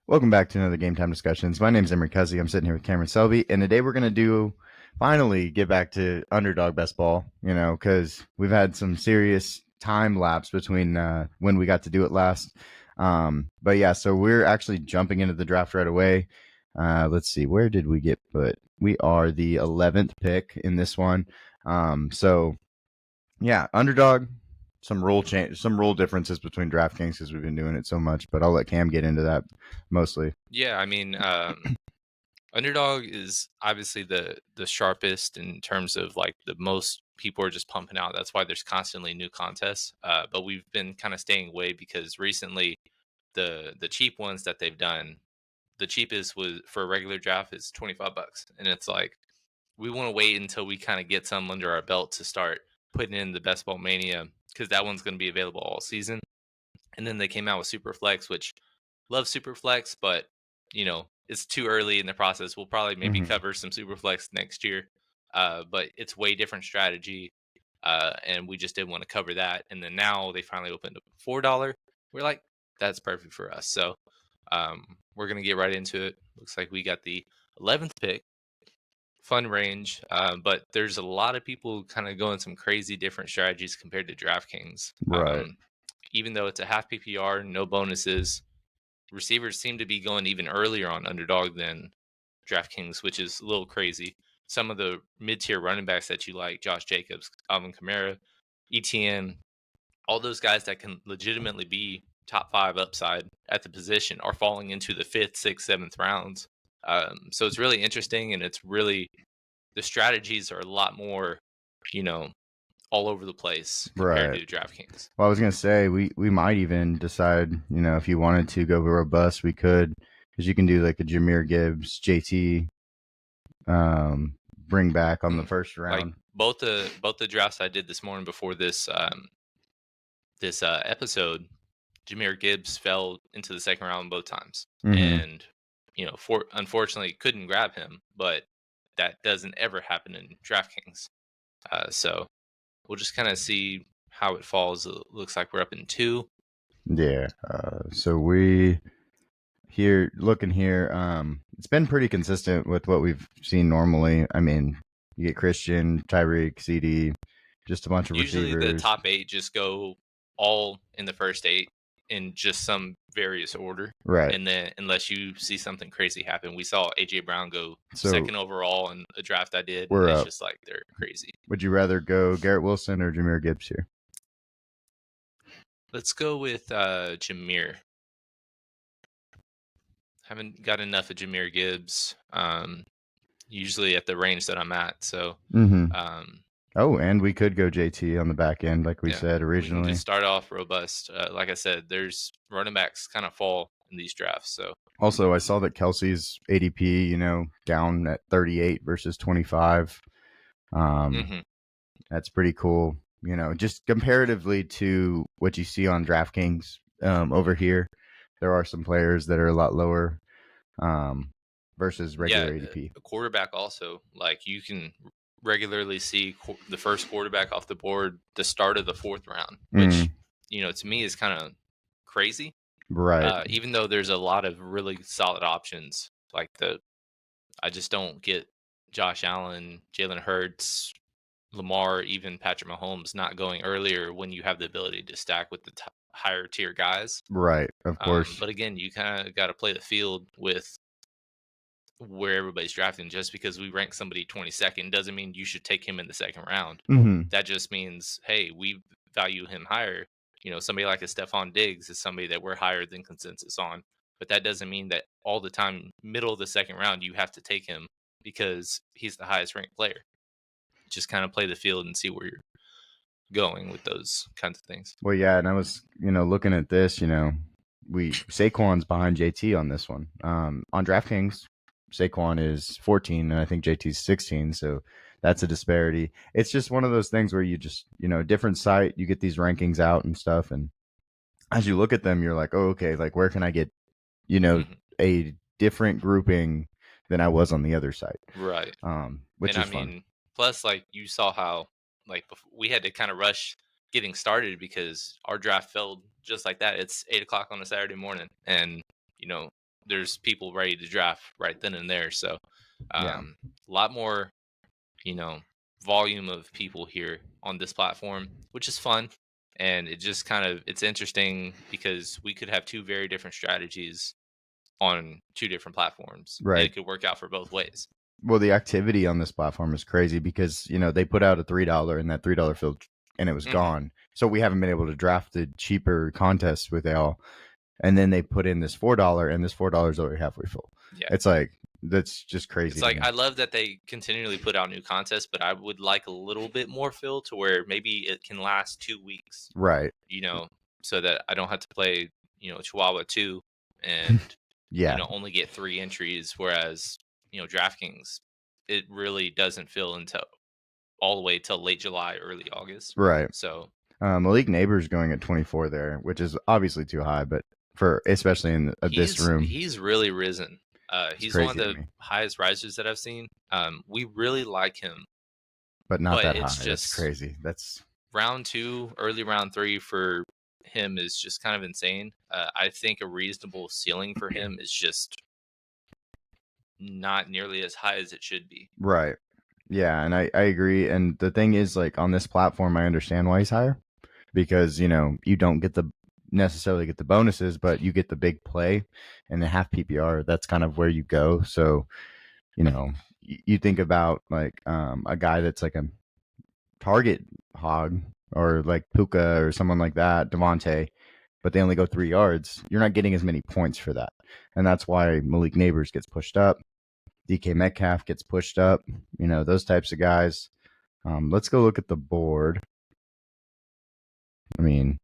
Welcome back to another Game Time Discussions. My name is Emery Cuzzy. I'm sitting here with Cameron Selby, and today we're going to finally get back to Underdog Best Ball, because we've had some serious time lapse between when we got to do it last. But yeah, so we're actually jumping into the draft right away. Let's see, where did we get put? We are the 11th pick in this one. So yeah, Underdog, some rule differences between DraftKings because we've been doing it so much, but I'll let Cam get into that mostly. Yeah, I mean, Underdog is obviously the sharpest in terms of like the most people are just pumping out. That's why there's constantly new contests. But we've been kind of staying away because recently the cheap ones that they've done, the cheapest was for a regular draft is $25, and it's like we want to wait until we kind of get some under our belt to start putting in the Best Ball Mania because that one's going to be available all season. And then they came out with Superflex, which love Superflex, but it's too early in the process. We'll probably maybe Mm-hmm. cover some Superflex next year, but it's way different strategy, and we just didn't want to cover that. And then now they finally opened up $4. We're like, that's perfect for us. So we're gonna get right into it. Looks like we got the 11th pick, fun range, but there's a lot of people kind of going some crazy different strategies compared to DraftKings. Right. Even though it's a half PPR, no bonuses, receivers seem to be going even earlier on Underdog than DraftKings, which is a little crazy. Some of the mid-tier running backs that you like, Josh Jacobs, Alvin Kamara, ETN, all those guys that can legitimately be top 5 upside at the position are falling into the 5th, 6th, 7th rounds. So it's really interesting, and it's really the strategies are a lot more, you know, all over the place compared Right. to DraftKings. Well, I was gonna say we might even decide, if you wanted to go robust, we could, because you can do like a Jameer Gibbs, JT, bring back on the first Like round. both the drafts I did this morning before this episode, Jameer Gibbs fell into the second round both times, Mm-hmm. and unfortunately couldn't grab him, but that doesn't ever happen in DraftKings. So we'll just kind of see how it falls. It looks like we're up in 2. Yeah. So we here looking here, it's been pretty consistent with what we've seen normally. I mean, you get Christian, Tyreek, CD, just a bunch of Usually the receivers. top 8 just go all in the first 8 in just some various order. Right. And then unless you see something crazy happen, we saw AJ Brown go So second overall in a draft I did, and we're it's up. just like they're crazy. Would you rather go Garrett Wilson or Jameer Gibbs here? Let's go with Jameer. Haven't got enough of Jameer Gibbs. Usually at the range that I'm at. So Mm-hmm. um, Oh, and we could go JT on the back end, like we yeah, said we can originally. just start off robust. Like I said, there's running backs kind of fall in these drafts. So Also, I saw that Kelsey's ADP, down at 38 versus 25. mhm. That's pretty cool. Just comparatively to what you see on DraftKings over here, there are some players that are a lot lower um, versus Yeah, regular ADP. a quarterback also. Like you can regularly see the first quarterback off the board the start of the 4th round, which Mm, to me is kind of crazy. right, Even though there's a lot of really solid options, like I just don't get Josh Allen, Jalen Hurts, Lamar, even Patrick Mahomes not going earlier when you have the ability to stack with the higher tier guys. right, of course. But again, you kind of got to play the field with where everybody's drafting. Just because we rank somebody 22nd doesn't mean you should take him in the second round. Hmm. That just means, hey, we value him higher. Somebody like a Stephon Diggs is somebody that we're higher than consensus on. But that doesn't mean that all the time, middle of the second round, you have to take him because he's the highest ranked player. Just kind of play the field and see where you're going with those kinds of things. Well, yeah, and I was, looking at this, we Saquon's behind JT on this one. On DraftKings, Saquon is 14, and I think JT's 16, so that's a disparity. It's just one of those things where you just, different site, you get these rankings out and stuff, and as you look at them, you're like, oh, okay, like where can I get, Hmm. a different grouping than I was on the other side, Right. which And I is fun. mean, plus, like you saw how like we had to kind of rush getting started because our draft failed just like that. It's 8 o'clock on a Saturday morning, and you know there's people ready to draft right then and there. So Yeah. a lot more, you know, volume of people here on this platform, which is fun. And it just kind of it's interesting because we could have two very different strategies on two different platforms, and Right. it could work out for both ways. Well, the activity on this platform is crazy because, they put out a $3 and that $3 filled and it was Hmm. gone. So we haven't been able to draft the cheaper contests with all. And then they put in this $4 and this $4 is already halfway full. Yeah. It's like, that's just It's crazy to like me. I love that they continually put out new contests, but I would like a little bit more fill to where maybe it can last 2 weeks, Right. you know, so that I don't have to play, Chihuahua 2 and, Yeah. only get 3 entries. Whereas, DraftKings, it really doesn't fill until all the way till late July, early August. Right. So Malik Neighbors going at 24 there, which is obviously too high, but for especially in this room, he's really risen. it's He's one of crazy to the me. highest risers that I've seen. We really like him, But not but that it's high. That's just crazy. That's round two, early round three for him is just kind of insane. I think a reasonable ceiling for him is just not nearly as high as it should be. right. Yeah, and I agree. And the thing is, like on this platform, I understand why he's higher because you don't get the necessarily get the bonuses, but you get the big play and the half PPR. That's kind of where you go. So you think about like a guy that's like a target hog or like Puka or someone like that, Devontae, but they only go 3 yards. You're not getting as many points for that, and that's why Malik Neighbors gets pushed up. DK Metcalf gets pushed up. Those types of guys. Let's go look at the board. I mean,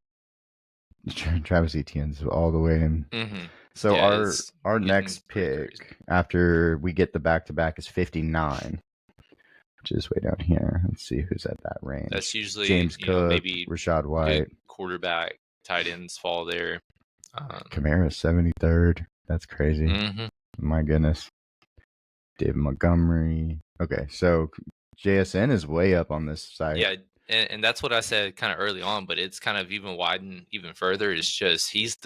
Travis Etienne's all the way in. Mm-hmm. So Yeah, our it's our getting next pretty crazy. pick after we get the back to back is 59, which is way down here. Let's see who's at that That's range. usually, James Cook, maybe Rashad good White, quarterback, tight ends fall there. Kamara 73rd. That's crazy. Mhm. My goodness. David Montgomery. Okay, so JSN is way up on this site. Yeah, and that's what I said kind of early on, but it's kind of even widened even further. It's just his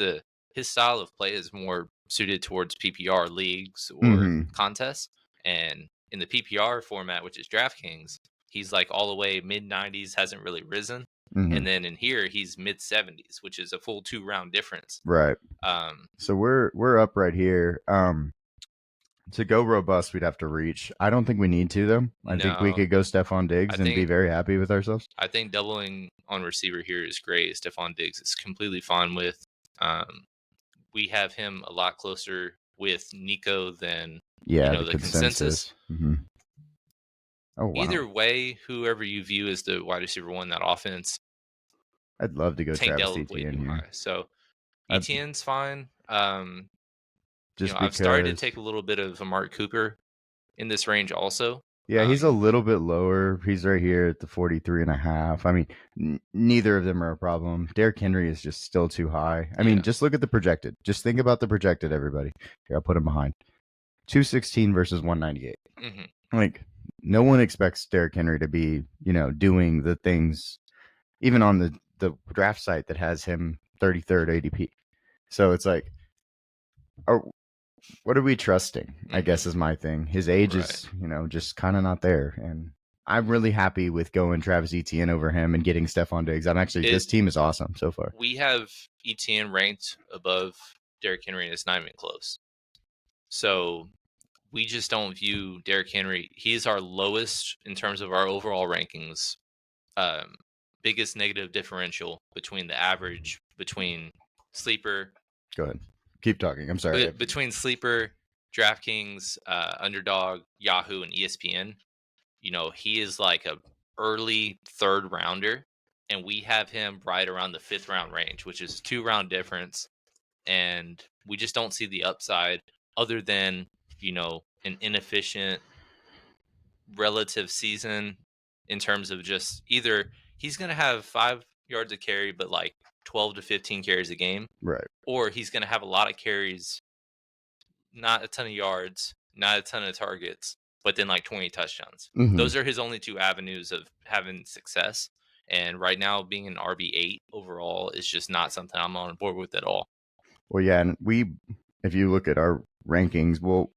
style of play is more suited towards PPR leagues or Mm-hmm. contests, and in the PPR format, which is DraftKings, he's like all the way mid 90s, hasn't really risen, Mm-hmm. and then in here he's mid 70s, which is a full 2 round difference. Right. Um, So we're up right here. To go robust, we'd have to reach. I don't think we need to though. I think we no, could go Stephon I Diggs and be think very happy with ourselves. I think doubling on receiver here is great. Stephon Diggs is completely fine with. Um, we have him a lot closer with Nico than Yeah, the the consensus. consensus. Mm-hmm. Oh wow, Either way, whoever you view as the wide receiver one, that offense, I'd love to go Tank Travis Dell way Etienne too here. high. So I, ETN's fine. just I've started to because, take a little bit of Amari Cooper in this range also. yeah, he's a little bit lower. He's right here at the 43.5. I mean, neither of them are a problem. Derrick Henry is just still too high. I mean, Yeah. just look at the projected. Just think about the projected, everybody. Here, I'll put him behind 216 versus 198. Hmm. Like, no one expects Derrick Henry to be, doing the things, even on the draft site that has him 33rd ADP. So it's like, are, what are we trusting? I Hmm. guess is my thing. His age Right. is, just kind of not there. And I'm really happy with going Travis Etienne over him and getting Stephon Diggs. This It team is awesome so far. we have ETN ranked above Derrick Henry, and it's not even close. So we just don't view Derrick Henry. He's our lowest in terms of our overall rankings. Um, Biggest negative differential between the average between sleeper, Go ahead. Keep talking. I'm sorry. between sleeper, DraftKings, Underdog, Yahoo, and ESPN. He is like a early third rounder, and we have him right around the fifth round range, which is a 2 round difference. And we just don't see the upside other than an inefficient relative season in terms of just either he's going to have 5 yards of carry, but like 12 to 15 carries a game, Right. or he's going to have a lot of carries, not a ton of yards, not a ton of targets, but then like 20 touchdowns. Mm-hmm. Those are his only two avenues of having success. And right now, being an RB8 overall is just not something I'm on board with at all. Well, yeah, and if you look at our rankings, we'll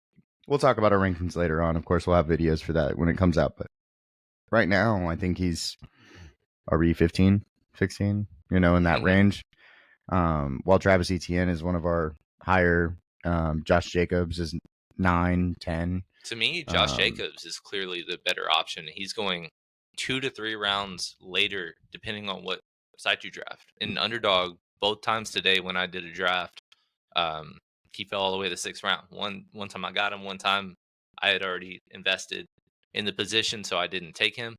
talk about our rankings later on. Of course, we'll have videos for that when it comes out. But right now, I think he's RB 15, 16, in that range. While Travis Etienne is one of our higher. Josh Jacobs is 9, 10. To me, Josh Jacobs is clearly the better option. He's going 2 to 3 rounds later, depending on what site you draft. In Underdog, both times today when I did a draft, um, he fell all the way to the 6th round. One time I got him, one time I had already invested in the position, so I didn't take him.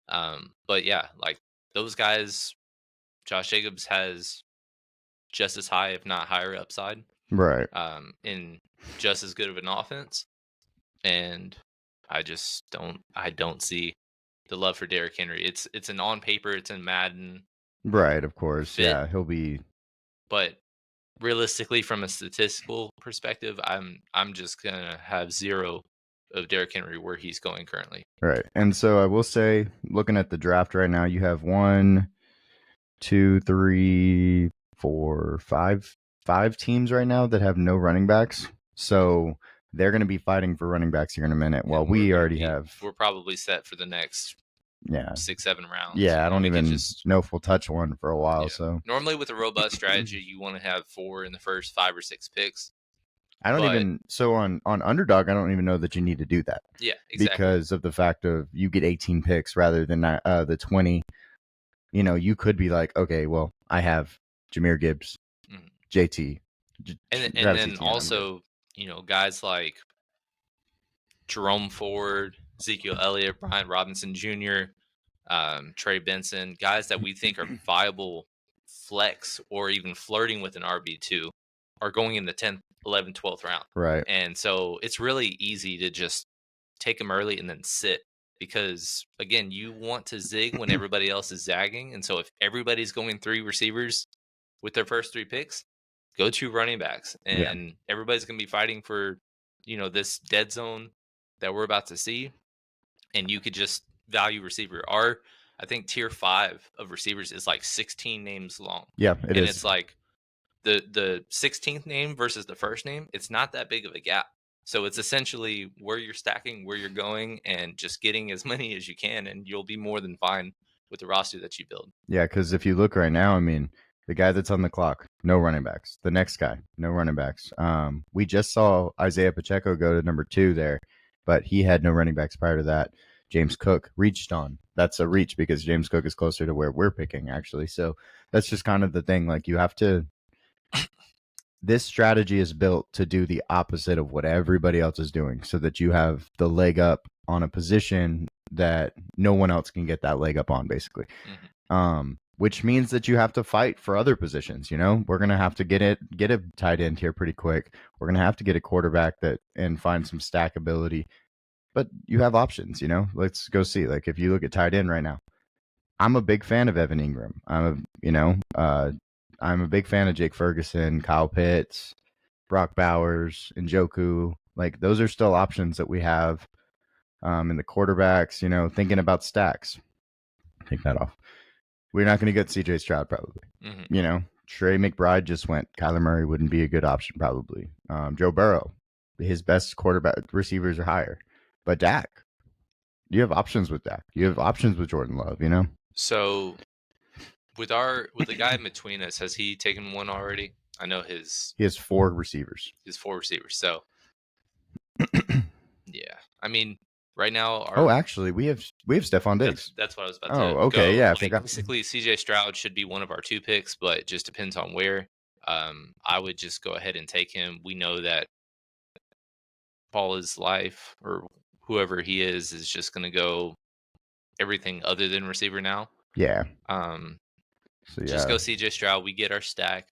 But yeah, like those guys, Josh Jacobs has just as high, if not higher, upside. Right. In just as good of an offense, and I don't see the love for Derrick Henry. It's an on paper, it's in Madden, Right, of course. fit, Yeah, he'll be but realistically, from a statistical perspective, I'm just gonna have zero of Derrick Henry where he's going currently. right. And so I will say, looking at the draft right now, you have 1, 2, 3, 4, 5 teams right now that have no running backs. So they're going to be fighting for running backs here in a minute. Well, we already have. We're probably set for the next 6-7 rounds. Yeah, I don't even know if we'll touch one for a while. Yeah. So normally with a robust strategy, you want to have 4 in the first 5 or 6 picks. I don't even on Underdog. I don't even know that you need to do that. Yeah, exactly. Because of the fact of you get 18 picks rather than the 20. You could be like, okay, well, I have Jahmyr Gibbs, JT, and then also, guys like Jerome Ford, Ezekiel Elliott, Brian Robinson Jr., Trey Benson, guys that we think are viable flex or even flirting with an RB2 are going in the 10th, 11th, 12th round. Right. And so it's really easy to just take them early and then sit because, again, you want to zig when everybody else is zagging. And so if everybody's going 3 receivers with their first 3 picks, go 2 running backs. And everybody's going to be fighting for, this dead zone that we're about to see. And you could just value receiver. I think tier 5 of receivers is like 16 names long. Yeah, it is. It's like the 16th name versus the first name. It's not that big of a gap. So it's essentially where you're stacking, where you're going, and just getting as many as you can, and you'll be more than fine with the roster that you build. Yeah, because if you look right now, I mean, the guy that's on the clock, no running backs. The next guy, no running backs. We just saw Isaiah Pacheco go to number 2 there, but he had no running backs prior to that. James Cook reached on. That's a reach because James Cook is closer to where we're picking, actually. So that's just kind of the thing. Like, you have to. This strategy is built to do the opposite of what everybody else is doing so that you have the leg up on a position that no one else can get that leg up on, basically. Which means that you have to fight for other positions. We're going to have to get a tight end here pretty quick. We're going to have to get a quarterback and find some stackability. But you have options, Let's go see. Like, if you look at tight end right now, I'm a big fan of Evan Ingram. I'm a big fan of Jake Ferguson, Kyle Pitts, Brock Bowers, Njoku. Like, those are still options that we have in the quarterbacks, thinking about stacks. Take that off. We're not going to get CJ Stroud probably. Trey McBride just went. Kyler Murray wouldn't be a good option probably. Joe Burrow, his best quarterback receivers are higher. But Dak, you have options with Dak. You have options with Jordan Love, So with the guy in between us, has he taken one already? I know he has 4 receivers. So yeah, I mean, right now. Actually, we have Stephon Diggs. That's what I was about to. Okay, go. Yeah. Basically, CJ Stroud should be one of our 2 picks, but it just depends on where. I would just go ahead and take him. We know that Paul is life, or whoever he is just going to go everything other than receiver now. Yeah. So just go CJ Stroud. We get our stack.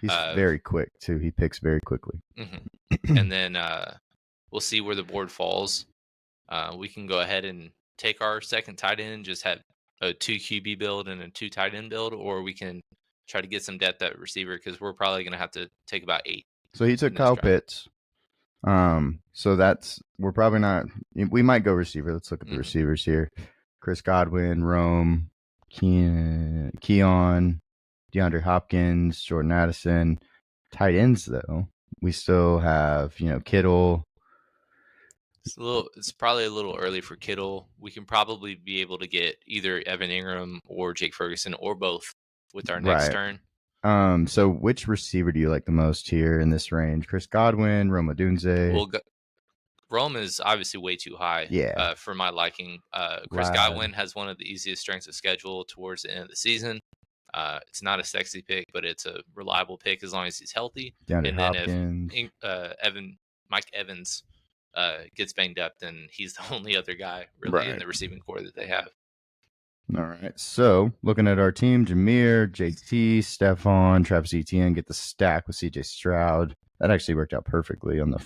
He's very quick too. He picks very quickly. And then we'll see where the board falls. We can go ahead and take our second tight end, just have a 2 QB build and a 2 tight end build, or we can try to get some depth at receiver because we're probably going to have to take about 8. So he took Kyle Pitts. So we're probably not. We might go receiver. Let's look at the receivers here. Chris Godwin, Rome, Keon, DeAndre Hopkins, Jordan Addison. Tight ends, though, We still have, Kittle. It's probably a little early for Kittle. We can probably be able to get either Evan Ingram or Jake Ferguson or both with our next Right. turn. So which receiver do you like the most here in this range? Chris Godwin, Roma Dunze? Well, Rome is obviously way too high Yeah. for my liking. Chris Lad. Godwin has one of the easiest strengths of schedule towards the end of the season. It's not a sexy pick, but it's a reliable pick as long as he's healthy. DeAndre And then if Hopkins. Mike Evans gets banged up, then he's the only other guy really in Right. the receiving core that they have. All right. So looking at our team, Jameer, JT, Stephon, Travis Etienne get the stack with CJ Stroud. That actually worked out perfectly on the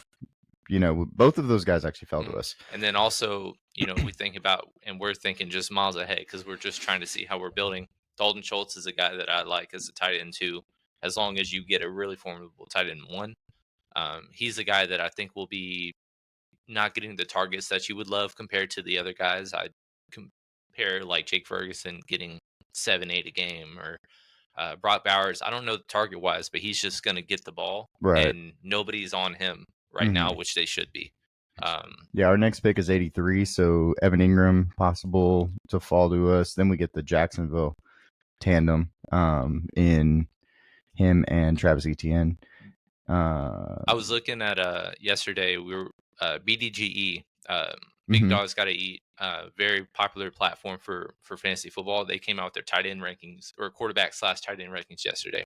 both of those guys actually fell to us. And then also, we think about, and we're thinking just miles ahead because we're just trying to see how we're building. Dalton Schultz is a guy that I like as a tight end too, as long as you get a really formidable tight end one. He's a guy that I think will be not getting the targets that you would love compared to the other guys. I compare like Jake Ferguson getting 7-8 a game, or Brock Bowers. I don't know the target wise, but he's just going to get the ball, Right. and nobody's on him right now, which they should be. Yeah, our next pick is 83, so Evan Ingram possible to fall to us. Then we get the Jacksonville tandem in him and Travis Etienne. I was looking at yesterday. We were BDGE. Big Dogs Got to Eat. Very popular platform for fantasy football. They came out with their tight end rankings or quarterback / tight end rankings yesterday.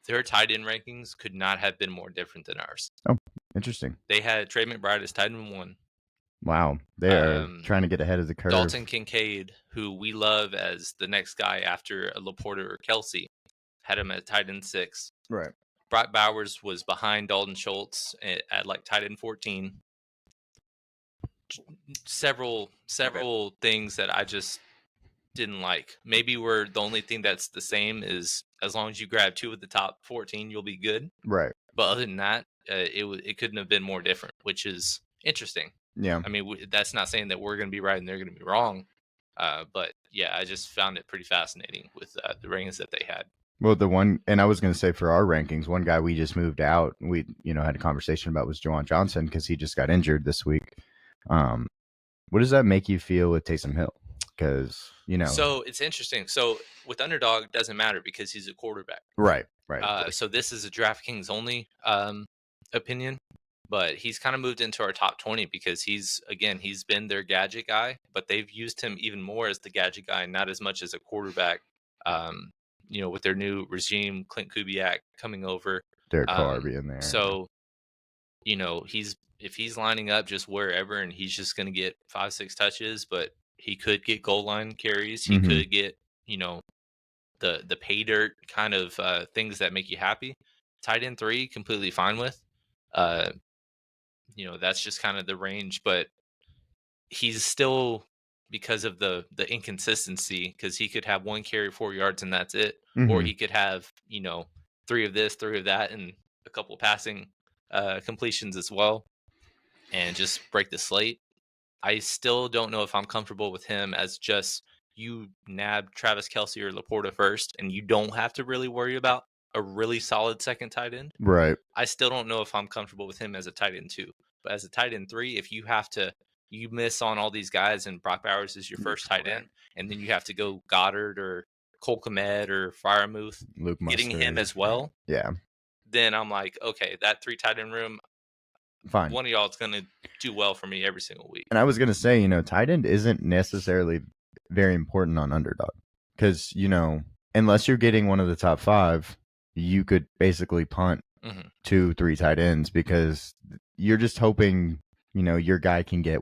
Their tight end rankings could not have been more different than ours. Oh, interesting. They had Trey McBride as tight end 1. Wow, they are trying to get ahead of the curve. Dalton Kincaid, who we love as the next guy after Laporta or Kelsey, had him at tight end 6. Right. Brock Bowers was behind Dalton Schultz at like tight end 14. Several things that I just didn't like. Maybe we're the only thing that's the same is as long as you grab 2 of the top 14, you'll be good. Right. But other than that, it couldn't have been more different, which is interesting. Yeah. I mean, that's not saying that we're going to be right and they're going to be wrong. But yeah, I just found it pretty fascinating with the rankings that they had. Well, the one, and I was going to say for our rankings, one guy we just moved out, we had a conversation about was Juwan Johnson because he just got injured this week. What does that make you feel with Taysom Hill? Because so it's interesting. So with Underdog, it doesn't matter because he's a quarterback. Right. So this is a DraftKings only opinion, but he's kind of moved into our top 20 because he's been their gadget guy, but they've used him even more as the gadget guy, not as much as a quarterback. With their new regime, Clint Kubiak coming over, Derek Carr being there. So, if he's lining up just wherever and he's just going to get 5-6 touches, but he could get goal line carries. He could get, the pay dirt kind of things that make you happy. Tight end 3, completely fine with. That's just kind of the range, but he's still, because of the inconsistency, because he could have 1 carry 4 yards and that's it, or he could have 3 of this, 3 of that, and a couple passing completions as well, and just break the slate. I still don't know if I'm comfortable with him as just you nab Travis Kelsey or Laporta first, and you don't have to really worry about a really solid second tight end. Right. I still don't know if I'm comfortable with him as a tight end 2, but as a tight end 3, if you miss on all these guys and Brock Bowers is your first tight end, and then you have to go Goddard or Cole Kmet or Freiermuth, Luke Mustard, getting him as well. Yeah. Then I'm like, okay, that 3 tight end room, fine. One of y'all is going to do well for me every single week. And I was going to say, tight end isn't necessarily very important on Underdog because, unless you're getting one of the top 5, you could basically punt 2-3 tight ends because you're just hoping, your guy can get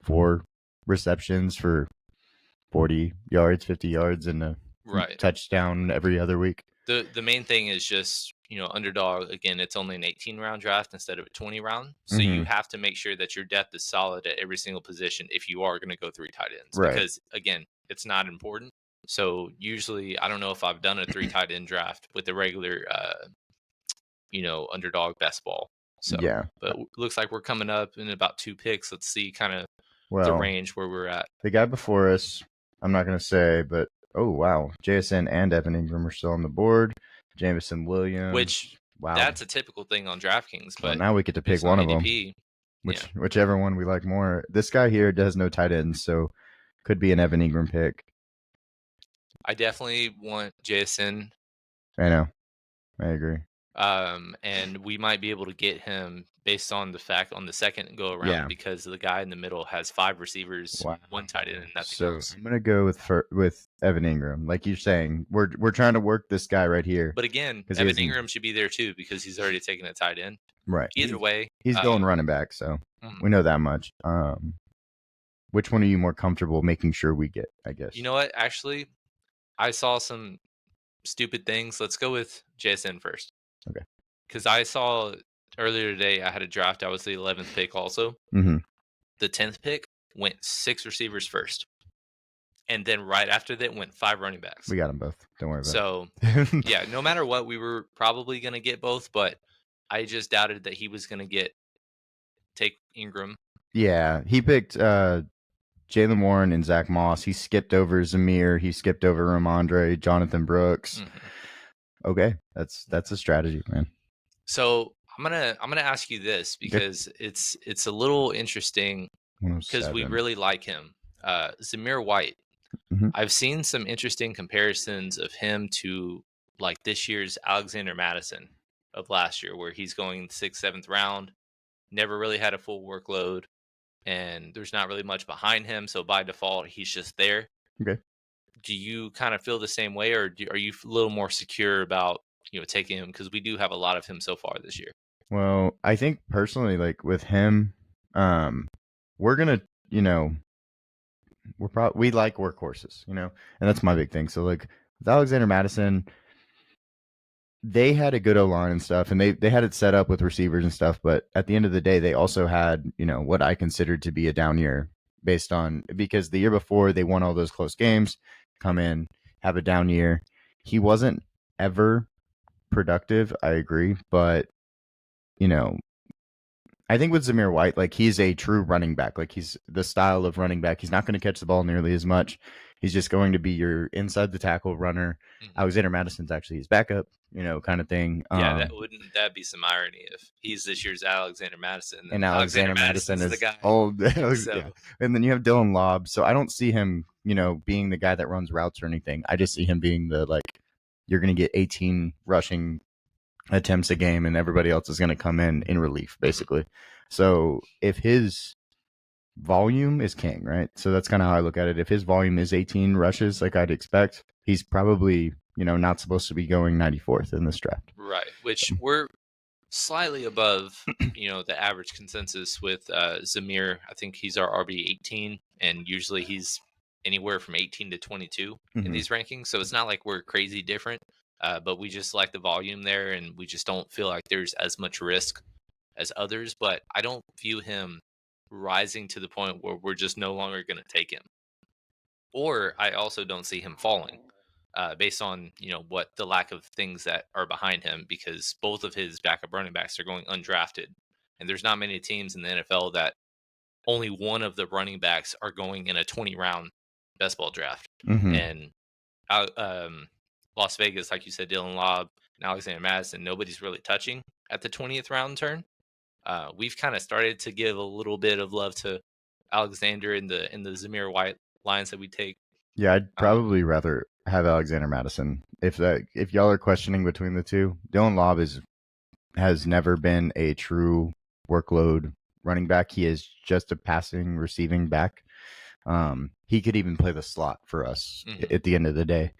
4 receptions for 40 yards, 50 yards, and a touchdown every other week. The main thing is just, Underdog, again, it's only an 18-round draft instead of a 20-round. So you have to make sure that your depth is solid at every single position if you are going to go 3 tight ends. Right. Because, again, it's not important. So usually, I don't know if I've done a 3 tight end draft with the regular, Underdog best ball. So, yeah. But it looks like we're coming up in about 2 picks. Let's see kind of the range where we're at. The guy before us, I'm not going to say, but oh, wow. JSN and Evan Ingram are still on the board. Jameson Williams. Which Wow. That's a typical thing on DraftKings, Well, but now we get to pick based on one of them, ADP, yeah, whichever one we like more. This guy here does no tight ends, so could be an Evan Ingram pick. I definitely want JSN. I know. I agree. And we might be able to get him based on the fact on the second go Yeah. around because the guy in the middle has 5 receivers, Wow. 1 tight end, and nothing So else. I'm gonna go with Evan Ingram. Like you're saying, we're trying to work this guy right here But again, because he Evan isn't Ingram should be there too because he's already taken a tight end. right. Either way, He's going running back, so mhm. we know that much. Which one are you more comfortable making sure we get? I guess. You know what? Actually, I saw some stupid things. Let's go with JSN first. Okay. Because I saw earlier today, I had a draft. I was the 11th pick also. Mm-hmm. The 10th pick went 6 receivers first. And then right after that went 5 running backs. We got them both. Don't worry about So, it. yeah, no matter what, we were probably going to get both. But I just doubted that he was going to take Ingram. Yeah, he picked Jalen Warren and Zach Moss. He skipped over Zamir. He skipped over Ramondre, Jonathan Brooks. Mm-hmm. Okay, that's a strategy, man. So I'm gonna ask you this because it's a little interesting because we 107. really like him. Zamir White. Mhm. I've seen some interesting comparisons of him to like this year's Alexander Madison of last year, where he's going 6th, 7th round, never really had a full workload, and there's not really much behind him. So by default, he's just there. Okay. Do you kind of feel the same way, or are you a little more secure about taking him because we do have a lot of him so far this year? Well, I think personally, like with him, we're gonna, you know, we like workhorses, and that's my big thing. So like with Alexander Madison, they had a good O line and stuff, and they had it set up with receivers and stuff. But at the end of the day, they also had what I considered to be a down year based on because the year before they won all those close games, come in have a down year. He wasn't ever productive. I agree, but you know I think with Zamir White, like he's a true running back. Like he's the style of running back. He's not going to catch the ball nearly as much. He's just going to be your inside the tackle runner. Mhm. Alexander Madison's actually his backup, kind of thing. Yeah, that be some irony if he's this year's Alexander Madison And and Alexander Alexander Madison Madison's the is guy. old. So Yeah. And then you have Dylan Lobb. So I don't see him, being the guy that runs routes or anything. I just see him being the you're going to get 18 rushing attempts a game, and everybody else is going to come in relief, basically. So if his volume is king, right? So that's kind of how I look at it. If his volume is 18 rushes, like I'd expect, he's probably not supposed to be going 94th in this draft. right, which we're slightly above the average consensus with Zamir. I think he's our RB 18, and usually he's anywhere from 18 to 22 in these rankings. So it's not like we're crazy different, but we just like the volume there, and we just don't feel like there's as much risk as others. But I don't view him rising to the point where we're just no longer going to take him. Or I also don't see him falling based on what the lack of things that are behind him because both of his backup running backs are going undrafted, and there's not many teams in the NFL that only one of the running backs are going in a 20-round best ball draft. Mm-hmm. And uh, um, Las Vegas, like you said, Dylan Lobb and Alexander Madison, nobody's really touching at the 20th round turn. We've kind of started to give a little bit of love to Alexander in the Zamir White lines that we take. Yeah, I'd probably rather have Alexander Madison. If y'all are questioning between the two, Dylan Lobb has never been a true workload running back. He is just a passing receiving back. He could even play the slot for us at the end of the day.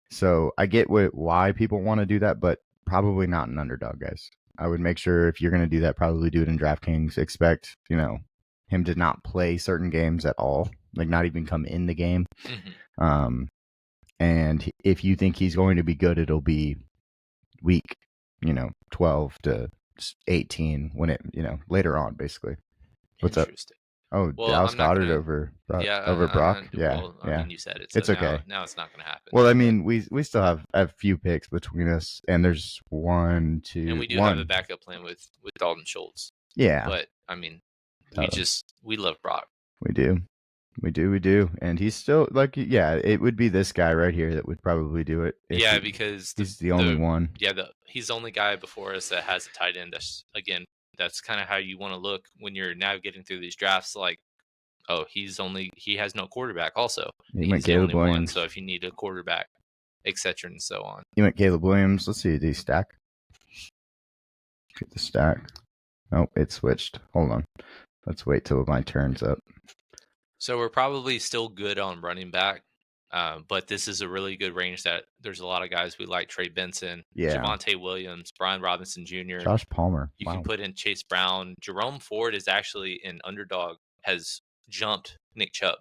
So I get why people want to do that, but probably not an underdog, guys. I would make sure if you're going to do that, probably do it in DraftKings. Expect, him to not play certain games at all, like not even come in the game. And if you think he's going to be good, it'll be week, 12 to 18 when it, later on, basically. What's up? Oh, Well, Dallas I'm not Goddard gonna. over Yeah, Brock. Yeah, well, I yeah. mean, you said it, so It's okay. now it's not gonna happen. Well, I mean, we still have a few picks between us, and there's one, two, and we do one. have a backup plan with Dalton Schultz. Yeah, But I mean, we love Brock. We do. We do, and he's still like, yeah, it would be this guy right here that would probably do it if Yeah, because he's the only one. he's the only guy before us that has a tight end. That's again, that's kind of how you want to look when you're navigating through these drafts. Like, oh, he has no quarterback. Also, He went he's the Caleb only one. So Williams. if you need a quarterback, etc. and so on. He went Caleb Williams. Let's see, did he stack? Get the stack. Oh, it switched. Hold on. Let's wait till my turn's up. So we're probably still good on running back, but this is a really good range that there's a lot of guys we like. Trey Benson, Yeah. Javonte Williams, Brian Robinson Jr. Josh Palmer. You can Wow. put in Chase Brown. Jerome Ford is actually an underdog, has jumped Nick Chubb.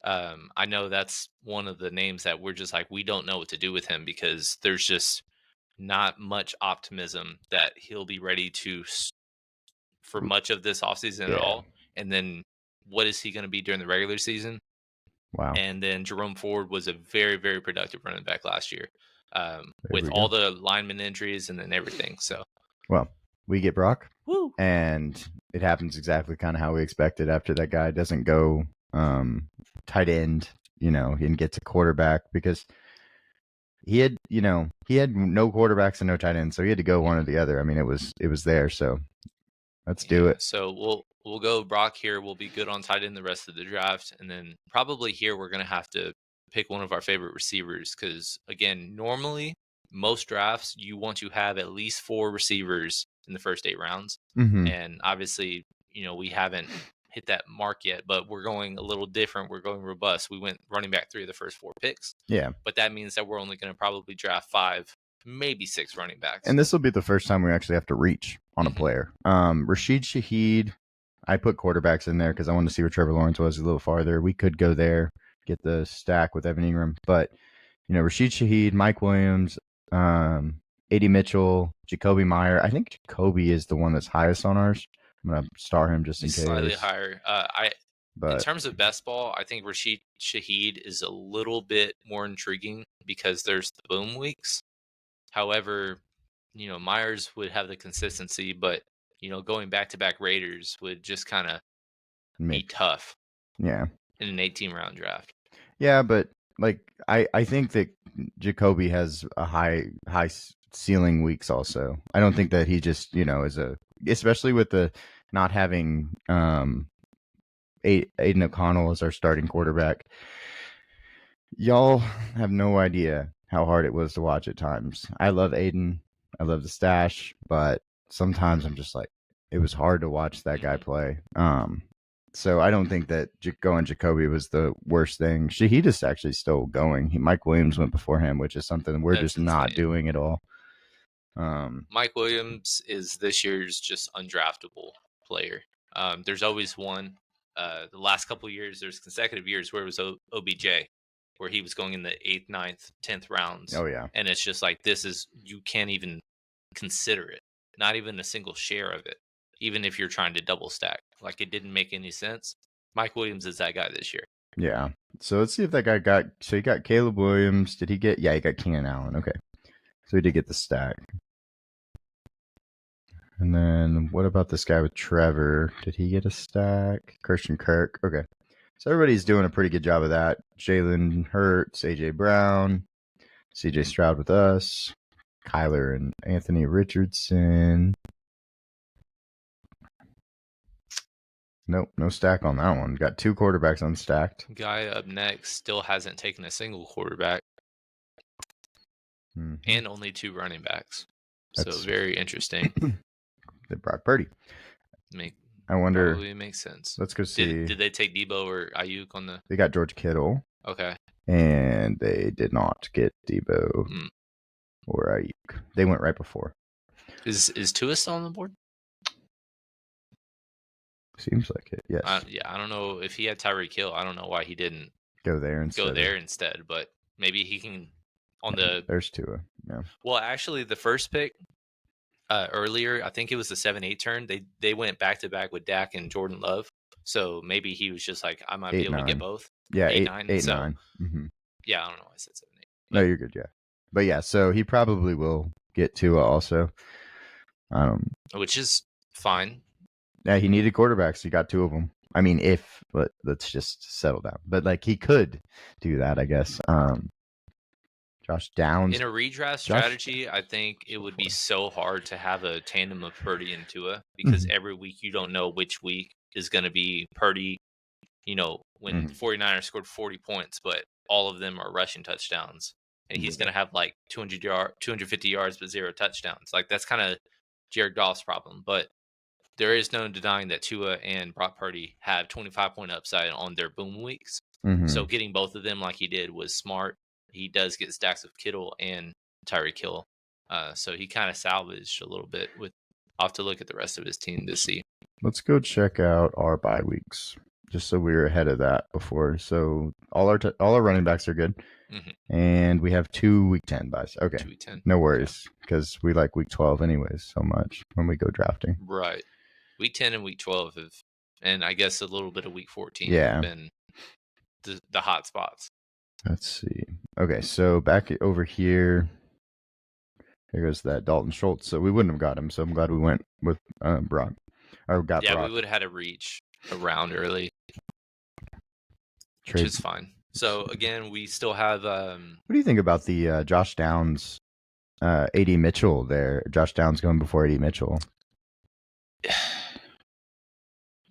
I know that's one of the names that we're just like, we don't know what to do with him because there's just not much optimism that he'll be ready for much of this offseason at Yeah. all. And then what is he going to be during the regular season? Wow. And then Jerome Ford was a very, very productive running back last year, There with we all go. the lineman injuries and then everything. So, Well, we get Brock, woo. and it happens exactly kind of how we expected after that guy doesn't go tight end, and gets a quarterback because he had no quarterbacks and no tight ends, so he had to go one or the other. I mean, it was there, so let's do Yeah, it. so we'll go Brock here. We'll be good on tight end the rest of the draft, and then probably here we're gonna have to pick one of our favorite receivers because again, normally most drafts you want to have at least 4 receivers in the first 8 rounds, Mm-hmm. and obviously we haven't hit that mark yet, but we're going a little different. We're going robust. We went running back 3 of the first 4 picks, Yeah. but that means that we're only going to probably draft 5, maybe 6 running backs. And this will be the first time we actually have to reach on a Mhm. player. Rashid Shaheed, I put quarterbacks in there because I wanted to see where Trevor Lawrence was a little farther. We could go there, get the stack with Evan Ingram, but Rashid Shaheed, Mike Williams, AD Mitchell, Jacoby Meyer. I think Jacoby is the one that's highest on ours. I'm gonna star him just in He's slightly case. higher. In But terms of best ball, I think Rashid Shaheed is a little bit more intriguing because there's the boom weeks. However, Myers would have the consistency, but going back to back Raiders would just kind of be make tough yeah, in an 18 round draft. yeah. But like I think that Jacoby has a high ceiling weeks. Also, I don't think that he just is especially with the not having Aiden O'Connell as our starting quarterback. Y'all have no idea how hard it was to watch at times. I love Aiden. I love the stash, but sometimes I'm just like, it was hard to watch that guy Mhm. play. So I don't think that going Jacoby was the worst thing. Shaheed is actually still going. Mike Williams went before him, which is something we're That's just not insane. doing at all. Um, Mike Williams is this year's just undraftable player. There's always one. The last couple of years, there's consecutive years where it was OBJ, where he was going in the 8th, 9th, 10th rounds, oh yeah, and it's just like you can't even consider it, not even a single share of it, even if you're trying to double stack. Like it didn't make any sense. Mike Williams is that guy this year. yeah. So let's see if that guy got. So he got Caleb Williams. Did he get? Yeah, he got Keenan Allen. Okay, so he did get the stack. And then what about this guy with Trevor? Did he get a stack? Christian Kirk. Okay. So everybody's doing a pretty good job of that. Jalen Hurts, AJ Brown, CJ Stroud with us, Kyler and Anthony Richardson. Nope, no stack on that one. Got 2 quarterbacks unstacked. Guy up next still hasn't taken a single quarterback Mm-hmm. and only 2 running backs. So That's very interesting. they brought Purdy. Make I wonder. Probably makes sense. Let's go see. Did they take Debo or Ayuk on the? They got George Kittle, Okay. and they did not get Debo or Ayuk. They went right before. Is Tua still on the board? Seems like it. Yes. I don't know if he had Tyreek Hill. I don't know why he didn't Go there instead. instead. But maybe he can on Yeah, the. there's Tua. Yeah. Well, actually, the first pick earlier, I think it was the 7-8 turn. They went back to back with Dak and Jordan Love. So maybe he was just like, I might be 8 able to get 9. both. Yeah, 8 8 9. 8 So 9. Mm-hmm. yeah, I don't know why I said 7-8. No, you're good. Yeah, but yeah, so he probably will get Tua also. Which is fine. Yeah, he needed quarterbacks. He got 2 of them. I mean, let's just settle down. But like he could do that, I guess. Josh Downs, In a redraft Josh strategy, I think it would be before. so hard to have a tandem of Purdy and Tua because Mhm, every week you don't know which week is going to be Purdy. When mhm. 49ers scored 40 points, but all of them are rushing touchdowns, and he's going Yeah. to have like 250 yards, but 0 touchdowns. Like that's kind of Jared Goff's problem. But there is no denying that Tua and Brock Purdy have 25-point upside on their boom weeks. So Mhm. getting both of them like he did was smart. He does get stacks of Kittle and Tyreek Hill. So he kind of salvaged a little bit with. I'll have to look at the rest of his team to see. Let's go check out our bye weeks, just so we were ahead of that before. So all our running backs are good, Mm-hmm. and we have 2 week 10 buys. Okay, 2 week 10. no Okay. worries, because we like week 12 anyways so much when we go drafting. Right. Week 10 and week 12 have, and I guess a little bit of week 14 have Yeah. been the hot spots. Let's see. Okay, so back over here. Here goes that Dalton Schultz. So we wouldn't have got him. So I'm glad we went with Brock, or got Yeah, we Brock. would have had to reach around early, which Trade. is fine. So again, we still have What do you think about the Josh Downs, AD Mitchell there? Josh Downs going before AD Mitchell.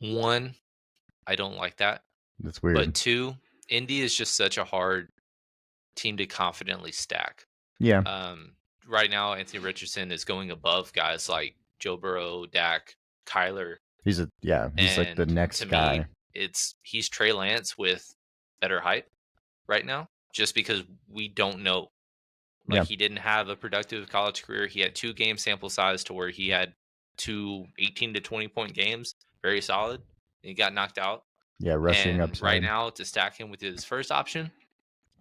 one, I don't like that. That's But weird. two, Indy is just such a hard team to confidently stack. Yeah, Um, right now, Anthony Richardson is going above guys like Joe Burrow, Dak, Kyler, he's like the and next to guy. me, he's Trey Lance with better hype right now, just because we don't know. Like Yeah, he didn't have a productive college career. He had 2 game sample size to where he had 2 18 to 20 point games, very solid. He got knocked out. yeah, rushing And right upside. now, to stack him with his first option,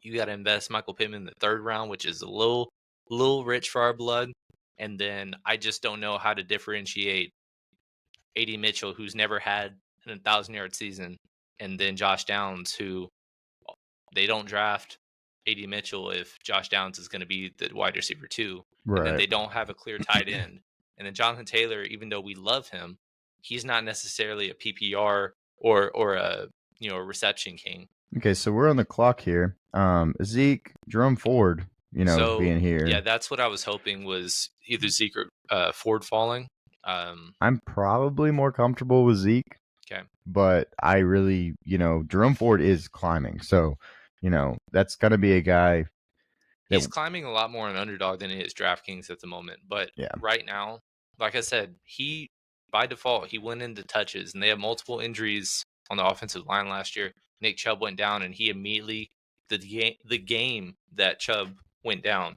you got to invest Michael Pittman in the 3rd round, which is a little rich for our blood. And then I just don't know how to differentiate AD Mitchell, who's never had an 1,000-yard season, and then Josh Downs, who they don't draft AD Mitchell if Josh Downs is going to be the wide receiver too. And then Right. they don't have a clear tight end. And then Jonathan Taylor, even though we love him, he's not necessarily a PPR or a reception king. Okay, so we're on the clock here. Zeke, Jerome Ford, So being yeah, here. that's what I was hoping was either Zeke or Ford falling. I'm probably more comfortable with Zeke, Okay. but I really, Jerome Ford is climbing. So, that's going to be a guy that, He's climbing a lot more on Underdog than he is DraftKings at the moment. But yeah, right now, like I said, he by default he went into touches, and they have multiple injuries on the offensive line last year. Nick Chubb went down, and he immediately the game that Chubb went down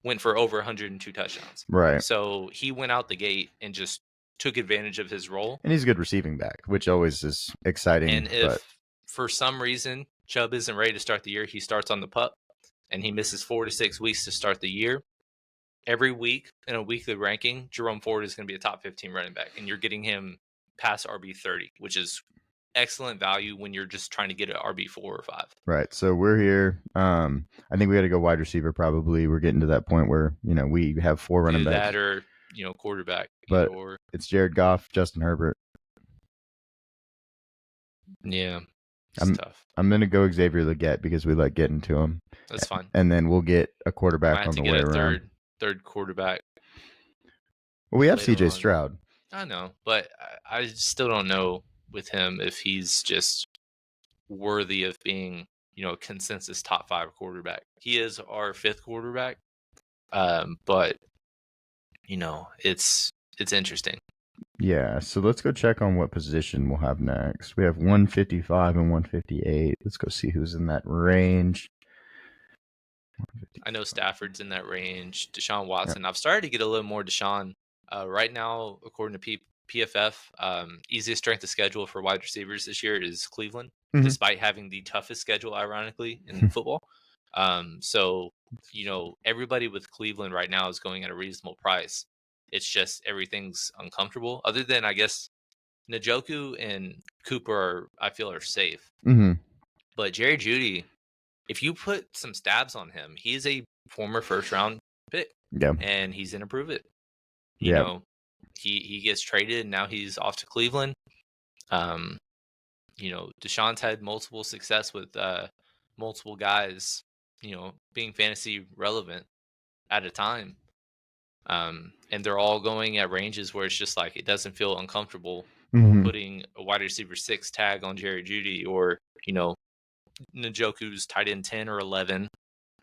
went for over 102 touchdowns. right. So he went out the gate and just took advantage of his role. And he's a good receiving back, which always is exciting. And But if for some reason Chubb isn't ready to start the year, he starts on the pup and he misses 4 to 6 weeks to start the year. Every week in a weekly ranking, Jerome Ford is going to be a top 15 running back, and you're getting him past RB30, which is excellent value when you're just trying to get an RB4 or 5. right, so we're here. I think we got to go wide receiver. Probably we're getting to that point where we have 4 running Either backs, that or quarterback, either but or. it's Jared Goff, Justin Herbert. Yeah, it's I'm tough. I'm gonna go Xavier Leggett because we like getting to him, That's fine. and then we'll get a Might quarterback have on to the get way a around. third quarterback Well, we have later C.J. on. Stroud. I know, but I still don't know with him if he's just worthy of being, a consensus top 5 quarterback. He is our 5th quarterback, but it's interesting. Yeah, so let's go check on what position we'll have next. We have 155 and 158. Let's go see who's in that range. I know Stafford's in that range. Deshaun Yeah. Watson. I've started to get a little more Deshaun. Right now, according to PFF, easiest strength of schedule for wide receivers this year is Cleveland, Mhm. despite having the toughest schedule, ironically, in football. So everybody with Cleveland right now is going at a reasonable price. It's just everything's uncomfortable. Other than I guess Njoku and Cooper, I feel are safe. Mhm. But Jerry Judy, if you put some stabs on him, he's a former 1st-round pick, Yeah. and he's gonna prove it. Yeah. He gets traded, and now he's off to Cleveland. Um, Deshaun's had multiple success with multiple guys, being fantasy relevant at a time. And they're all going at ranges where it's just like it doesn't feel uncomfortable Hmm. putting a wide receiver 6 tag on Jerry Judy, or Njoku's tight end 10 or 11.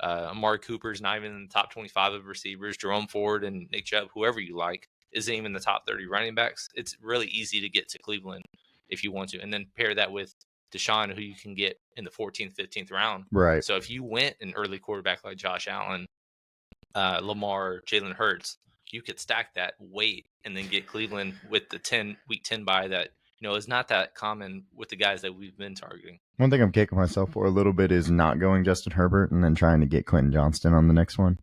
Amari Cooper's not even in the top 25 of receivers. Jerome Ford and Nick Chubb, whoever you like, isn't even in the top 30 running backs. It's really easy to get to Cleveland if you want to. And then pair that with Deshaun, who you can get in the 14th, 15th round. Right. So if you went an early quarterback like Josh Allen, Lamar, Jalen Hurts, you could stack that, wait, and then get Cleveland with the week 10 bye that is not that common with the guys that we've been targeting. One thing I'm kicking myself for a little bit is not going Justin Herbert and then trying to get Quentin Johnston on the next one.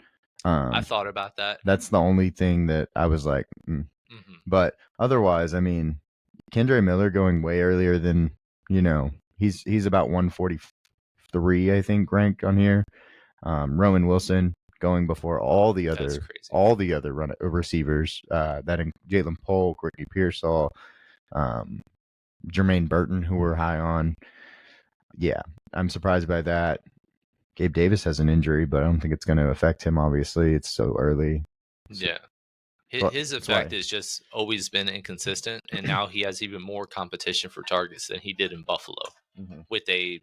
I thought about that. That's the only thing that I was like, Mm-hmm. But otherwise, I mean, Kendre Miller going way earlier than he's about 143, I think, ranked on here. Roman Wilson going before all the other receivers. That Jalen Polk, Ricky Pearsall, Jermaine Burton, who we're high on. Yeah, I'm surprised by that. Gabe Davis has an injury, but I don't think it's going to affect him. Obviously, it's so early. Yeah. His effect has just always been inconsistent, and now he has even more competition for targets than he did in Buffalo with a,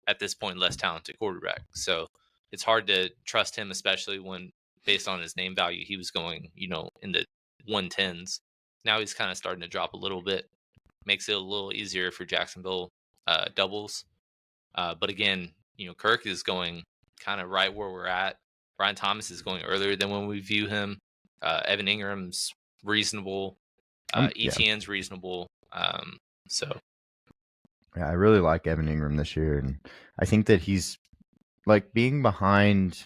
at this point, less talented quarterback. So it's hard to trust him, especially when, based on his name value, he was going, in the 110s. Now he's kind of starting to drop a little bit. Makes it a little easier for Jacksonville doubles. But again, Kirk is going kind of right where we're at. Brian Thomas is going earlier than when we view him. Evan Ingram's reasonable. Etienne's reasonable. So yeah, I really like Evan Ingram this year, and I think that he's like being behind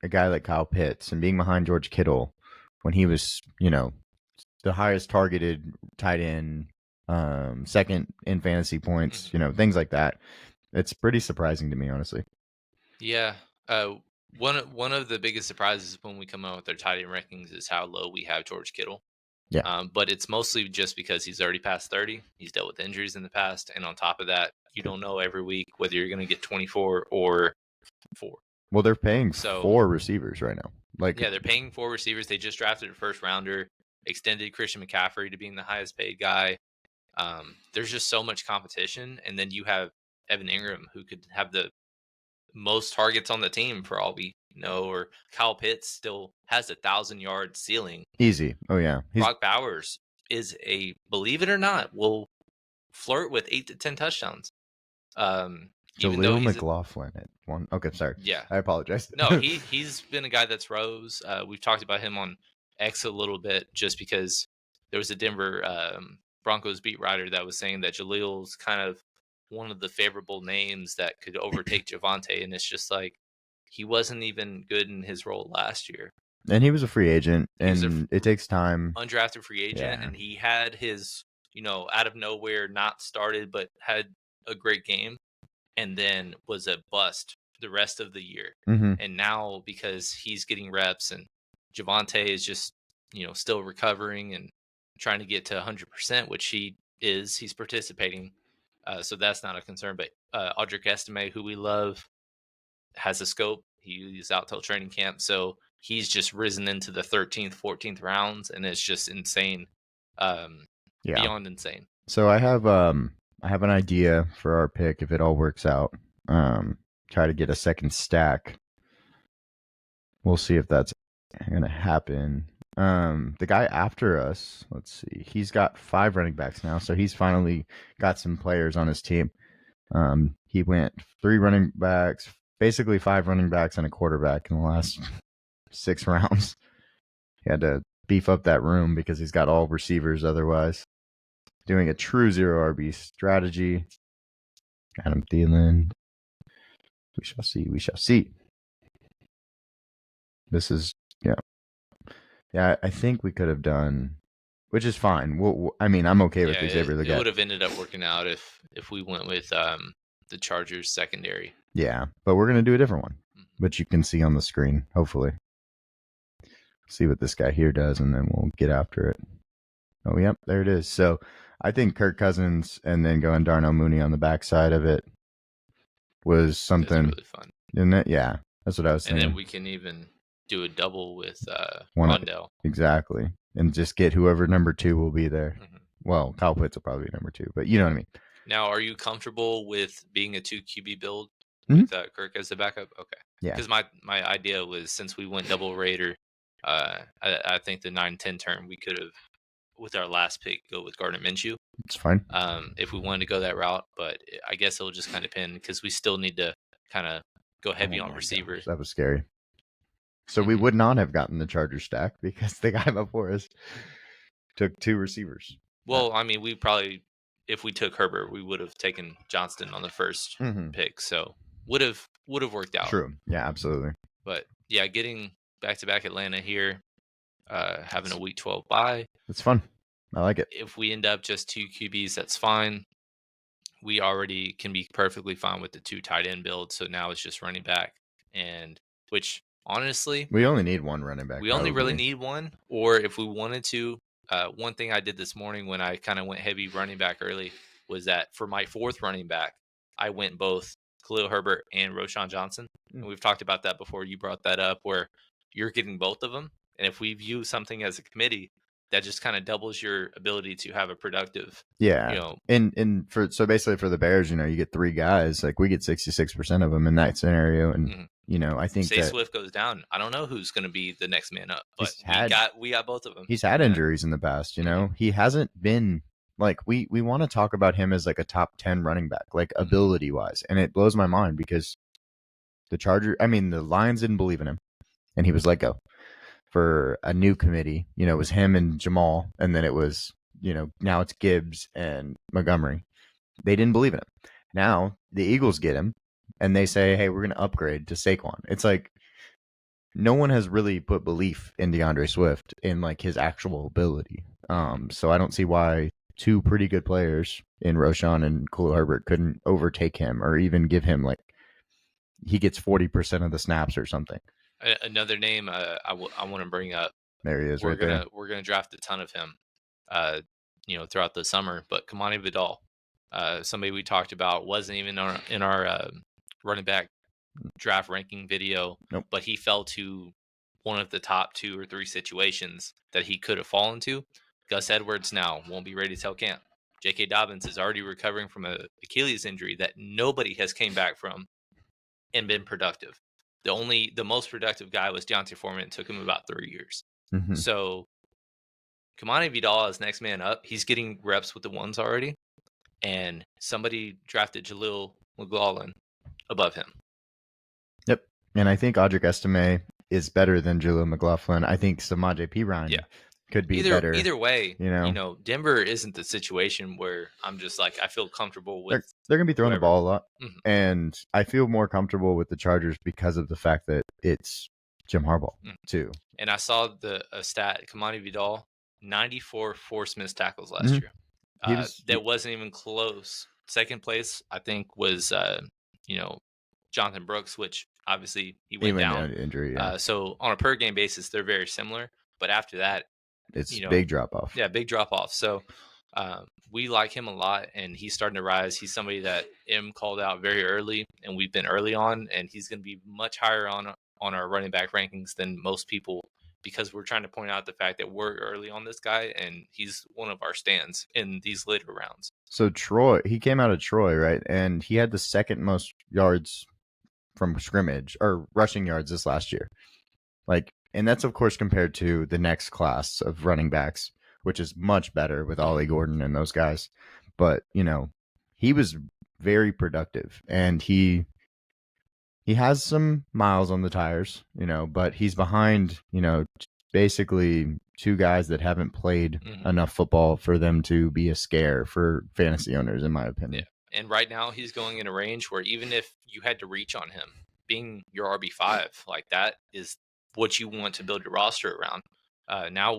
a guy like Kyle Pitts and being behind George Kittle when he was, the highest targeted tight end, second in fantasy points, things like that. It's pretty surprising to me, honestly. Yeah. One of the biggest surprises when we come out with our tight end rankings is how low we have George Kittle. Yeah. But it's mostly just because he's already past 30. He's dealt with injuries in the past. And on top of that, you don't know every week whether you're going to get 24 or 4. Well, they're paying 4 receivers right now. Yeah, they're paying 4 receivers. They just drafted a first rounder, extended Christian McCaffrey to being the highest paid guy. There's just so much competition. And then you have Evan Ingram, who could have the most targets on the team for all we know, or Kyle Pitts still has 1,000-yard ceiling. Easy. Oh yeah. Brock Bowers is believe it or not, will flirt with 8 to 10 touchdowns. Even though McLaughlin at 1. Okay, sorry. Yeah, I apologize. No, he's been a guy that's rose. We've talked about him on X a little bit, just because there was a Denver Broncos beat writer that was saying that Jalil's kind of one of the favorable names that could overtake Javonte, and it's just like he wasn't even good in his role last year. And he was a free agent, and it takes time. Undrafted free agent, and he had his, out of nowhere, not started, but had a great game, and then was a bust the rest of the year. And now, because he's getting reps and Javonte is just, still recovering and trying to get to 100%, which he's participating. So that's not a concern. But Audric Estime, who we love, has a scope. He's out till training camp. So he's just risen into the 13th, 14th rounds, and it's just insane. Beyond insane. So I have an idea for our pick if it all works out. Try to get a second stack. We'll see if that's gonna happen. The guy after us, let's see, he's got 5 running backs now, so he's finally got some players on his team. He went 3 running backs, basically 5 running backs and a quarterback in the last 6 rounds. He had to beef up that room because he's got all receivers otherwise. Doing a true 0 RB strategy. Adam Thielen. We shall see. We shall see. This is, yeah. I think we could have done, which is fine. I'm okay with Xavier Legette. It would have ended up working out if we went with the Chargers secondary. Yeah, but we're gonna do a different one, which you can see on the screen. Hopefully, see what this guy here does, and then we'll get after it. Oh, yep, there it is. So I think Kirk Cousins and then going Darnell Mooney on the backside of it was That's something, really fun. isn't it? Yeah, that's what I was And then thinking. we can even do a double with One Rondell. exactly, and just get whoever number two will be there. Mhm. Well, Kyle Pitts will probably be number two, but you know what I mean. Now, are you comfortable with being a 2 QB build Mhm. with Kirk as the backup? Okay. Yeah, Because my idea was since we went double Raider, I think the 9-10 turn we could have with our last pick go with Gardner Minshew. it's fine. If we wanted to go that route, but I guess it'll just kind of depend because we still need to kind of go heavy Oh on my receiver. gosh, that was scary. So we Mhm. would not have gotten the Charger stack because the guy before us took two receivers. Well, I mean, we probably if we took Herbert, we would have taken Johnston on the first Mm-hmm. pick, so would have worked out. True. Yeah, absolutely. But yeah, getting back to back Atlanta here, having a week 12 bye. It's fun. I like it. If we end up just two QBs, that's fine. We already can be perfectly fine with the two tight end build. So now it's just running back, and which honestly, We only need one running back, we only really probably. need one. Or if we wanted to, one thing I did this morning when I kind of went heavy running back early was that for my fourth running back, I went both Khalil Herbert and Roshan Johnson. Mm. And we've talked about that before. You brought that up where you're getting both of them. And if we view something as a committee, that just kind of doubles your ability to have a productive, you Yeah. know, And for so basically for the Bears, you get three guys. Like we get 66% of them in that scenario, and mhm. I think Say that Swift goes down. I don't know who's going to be the next man up, but he's we had got both of them. he's had Yeah. injuries in the past. Mhm. He hasn't been like we want to talk about him as like a top 10 running back, like Mhm. ability wise, and it blows my mind because the Lions didn't believe in him, and he was let go for a new committee. It was him and Jamal, and then it was now it's Gibbs and Montgomery. They didn't believe in him. Now the Eagles get him, and they say, "Hey, we're going to upgrade to Saquon." It's like no one has really put belief in DeAndre Swift in like his actual ability. So I don't see why two pretty good players in Roshan and Khalil Herbert couldn't overtake him or even give him like he gets 40% of the snaps or something. Another name I want to bring up. There he is, We're right there. gonna draft a ton of him, uh, throughout the summer. But Kamani Vidal, somebody we talked about, wasn't even in our running back draft ranking video, Nope. but he fell to one of the top 2 or 3 situations that he could have fallen to. Gus Edwards now won't be ready to tell camp. J.K. Dobbins is already recovering from a Achilles injury that nobody has came back from and been productive. The most productive guy was Deontay Foreman. It took him about 3 years. Mm-hmm. So Kamani Vidal is next man up. He's getting reps with the ones already, and somebody drafted Jaleel McLaughlin above him. Yep. And I think Audric Estime is better than Julio McLaughlin. I think Samaje Perine Yeah. could be Either better. either way, You know, Denver isn't the situation where I'm just like I feel comfortable with they're going to be throwing the whoever. ball a lot. Mhm. And I feel more comfortable with the Chargers because of the fact that it's Jim Harbaugh, Mhm. too. And I saw a stat: Kamani Vidal, 94 forced missed tackles last Mhm. year. He was, That wasn't even close. Second place, I think, was you know Jonathan Brooks, which obviously he went even down. injury, yeah. So on a per game basis, they're very similar. But after that, It's you know, big drop off. yeah, big drop off. So we like him a lot, and he's starting to rise. He's somebody that M called out very early, and we've been early on, and he's going to be much higher on our running back rankings than most people because we're trying to point out the fact that we're early on this guy, and he's one of our stands in these later rounds. So Troy, he came out of Troy, right? And he had the second most yards from scrimmage or rushing yards this last year. Like, and that's of course compared to the next class of running backs, which is much better with Ollie Gordon and those guys. But he was very productive, and he has some miles on the tires, but he's behind, basically two guys that haven't played enough football for them to be a scare for fantasy owners, in my opinion. Yeah. And right now he's going in a range where even if you had to reach on him, being your RB5, like that is what you want to build your roster around. Now,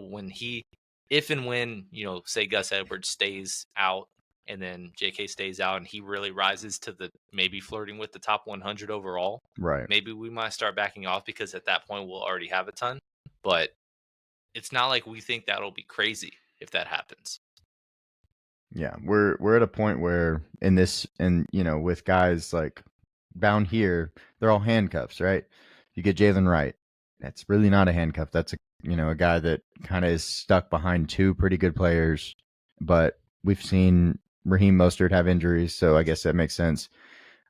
if and when, say Gus Edwards stays out and then JK stays out and he really rises to the maybe flirting with the top 100 overall, Right. maybe we might start backing off because at that point we'll already have a ton. But it's not like we think that'll be crazy. if that happens. Yeah, we're at a point where in this, and with guys like down here, they're all handcuffs, right? You get Jalen Wright. That's really not a handcuff. That's a guy that kind of is stuck behind two pretty good players. But we've seen Raheem Mostert have injuries, so I guess that makes sense.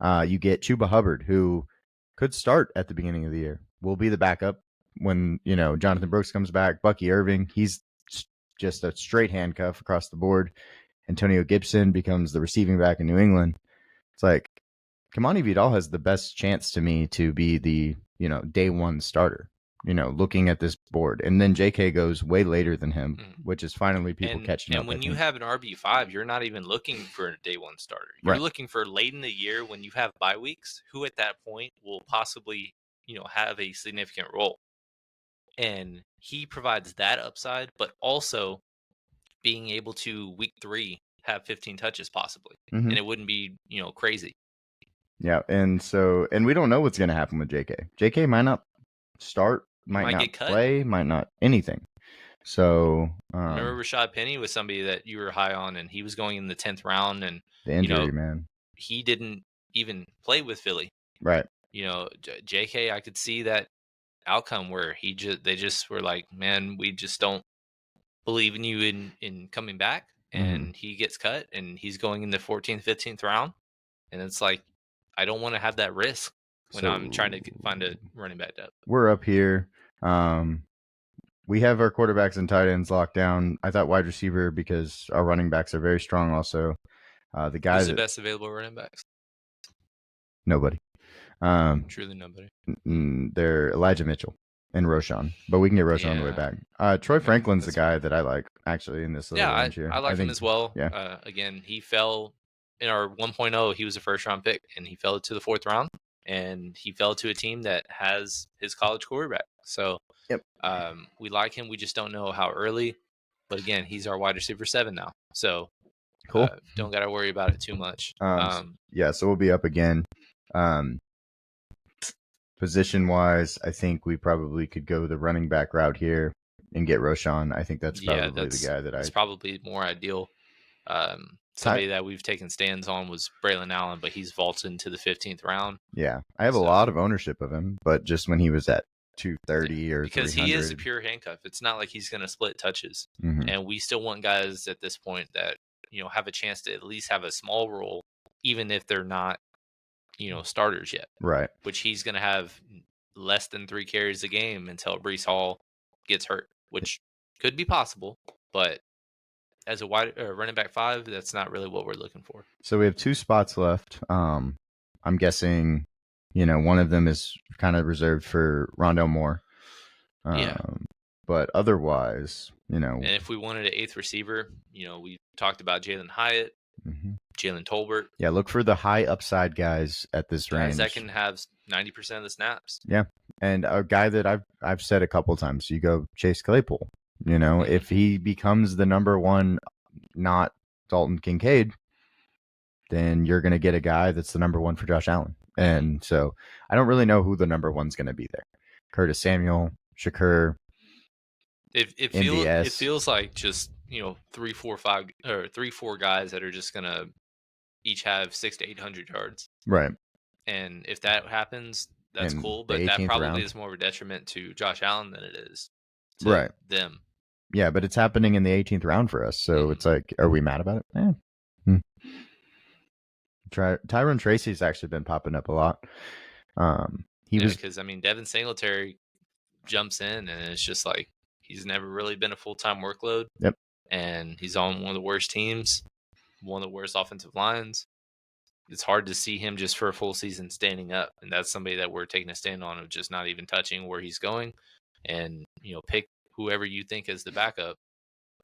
You get Chuba Hubbard, who could start at the beginning of the year. Will be the backup when Jonathan Brooks comes back. Bucky Irving, he's just a straight handcuff across the board. Antonio Gibson becomes the receiving back in New England. It's like Kamani Vidal has the best chance to me to be the day one starter. Looking at this board, and then J.K. goes way later than him, which is finally people catching up. And when you have an RB5, you're not even looking for a day one starter. You're Right. looking for late in the year when you have bye weeks, who at that point will possibly have a significant role. And he provides that upside, but also being able to week 3 have 15 touches possibly, Mm-hmm. and it wouldn't be crazy. Yeah, and we don't know what's going to happen with JK. JK might not start, might not get cut. play, might not anything. So remember Rashad Penny was somebody that you were high on, and he was going in the 10th round, and the injury, man, he didn't even play with Philly. Right. JK, I could see that outcome where they just were like, man, we just don't believe in you in coming back, and he gets cut, and he's going in the 14th, 15th round, and it's like, I don't want to have that risk when I'm trying to find a running back depth. We're up here. We have our quarterbacks and tight ends locked down. I thought wide receiver because our running backs are very strong. Also, the guy who's the best available running backs? Nobody. Truly nobody. They're Elijah Mitchell and Roshan, but we can get Roshan on the way back. Troy Franklin's the guy that I like actually in this little range here. I like him as well. Yeah. Again, he fell in our 1.0. He was a first round pick, and he fell to the 4th round, and he fell to a team that has his college quarterback. So yep. We like him. We just don't know how early. But again, he's our wide receiver 7 now. So cool. Don't got to worry about it too much. Yeah, so we'll be up again. Position wise, I think we probably could go the running back route here and get Roshan. I think that's probably the guy that it's probably more ideal. Somebody that we've taken stands on was Braylon Allen, but he's vaulted into the 15th round. Yeah, I have a lot of ownership of him, but just when he was at 230 or because 300. He is a pure handcuff. It's not like he's going to split touches, and we still want guys at this point that have a chance to at least have a small role, even if they're not starters yet. Right. Which he's going to have less than 3 carries a game until Breece Hall gets hurt, which could be possible, but as a running back 5, that's not really what we're looking for. So we have 2 spots left. I'm guessing, one of them is kind of reserved for Rondell Moore. But otherwise, And if we wanted an 8th receiver, we talked about Jalen Hyatt, Jalen Tolbert. Yeah, look for the high upside guys at this range. Guys that can have 90% of the snaps. Yeah, and a guy that I've said a couple times, you go Chase Claypool. If he becomes the number 1, not Dalton Kincaid, then you're going to get a guy that's the number 1 for Josh Allen. And so I don't really know who the number 1's going to be there. Curtis Samuel, Shakur. It feels like just 3, 4, 5 or 3, 4 guys that are just going to each have 600 to 800 yards. Right. And if that happens, that's cool. But that probably is more of a detriment to Josh Allen than it is to them. Yeah, but it's happening in the 18th round for us. So it's like, are we mad about it? Tyrone Tracy's actually been popping up a lot. Because Devin Singletary jumps in, and it's just like he's never really been a full-time workload. Yep. And he's on one of the worst teams, one of the worst offensive lines. It's hard to see him just for a full season standing up, and that's somebody that we're taking a stand on of just not even touching where he's going, and pick whoever you think is the backup.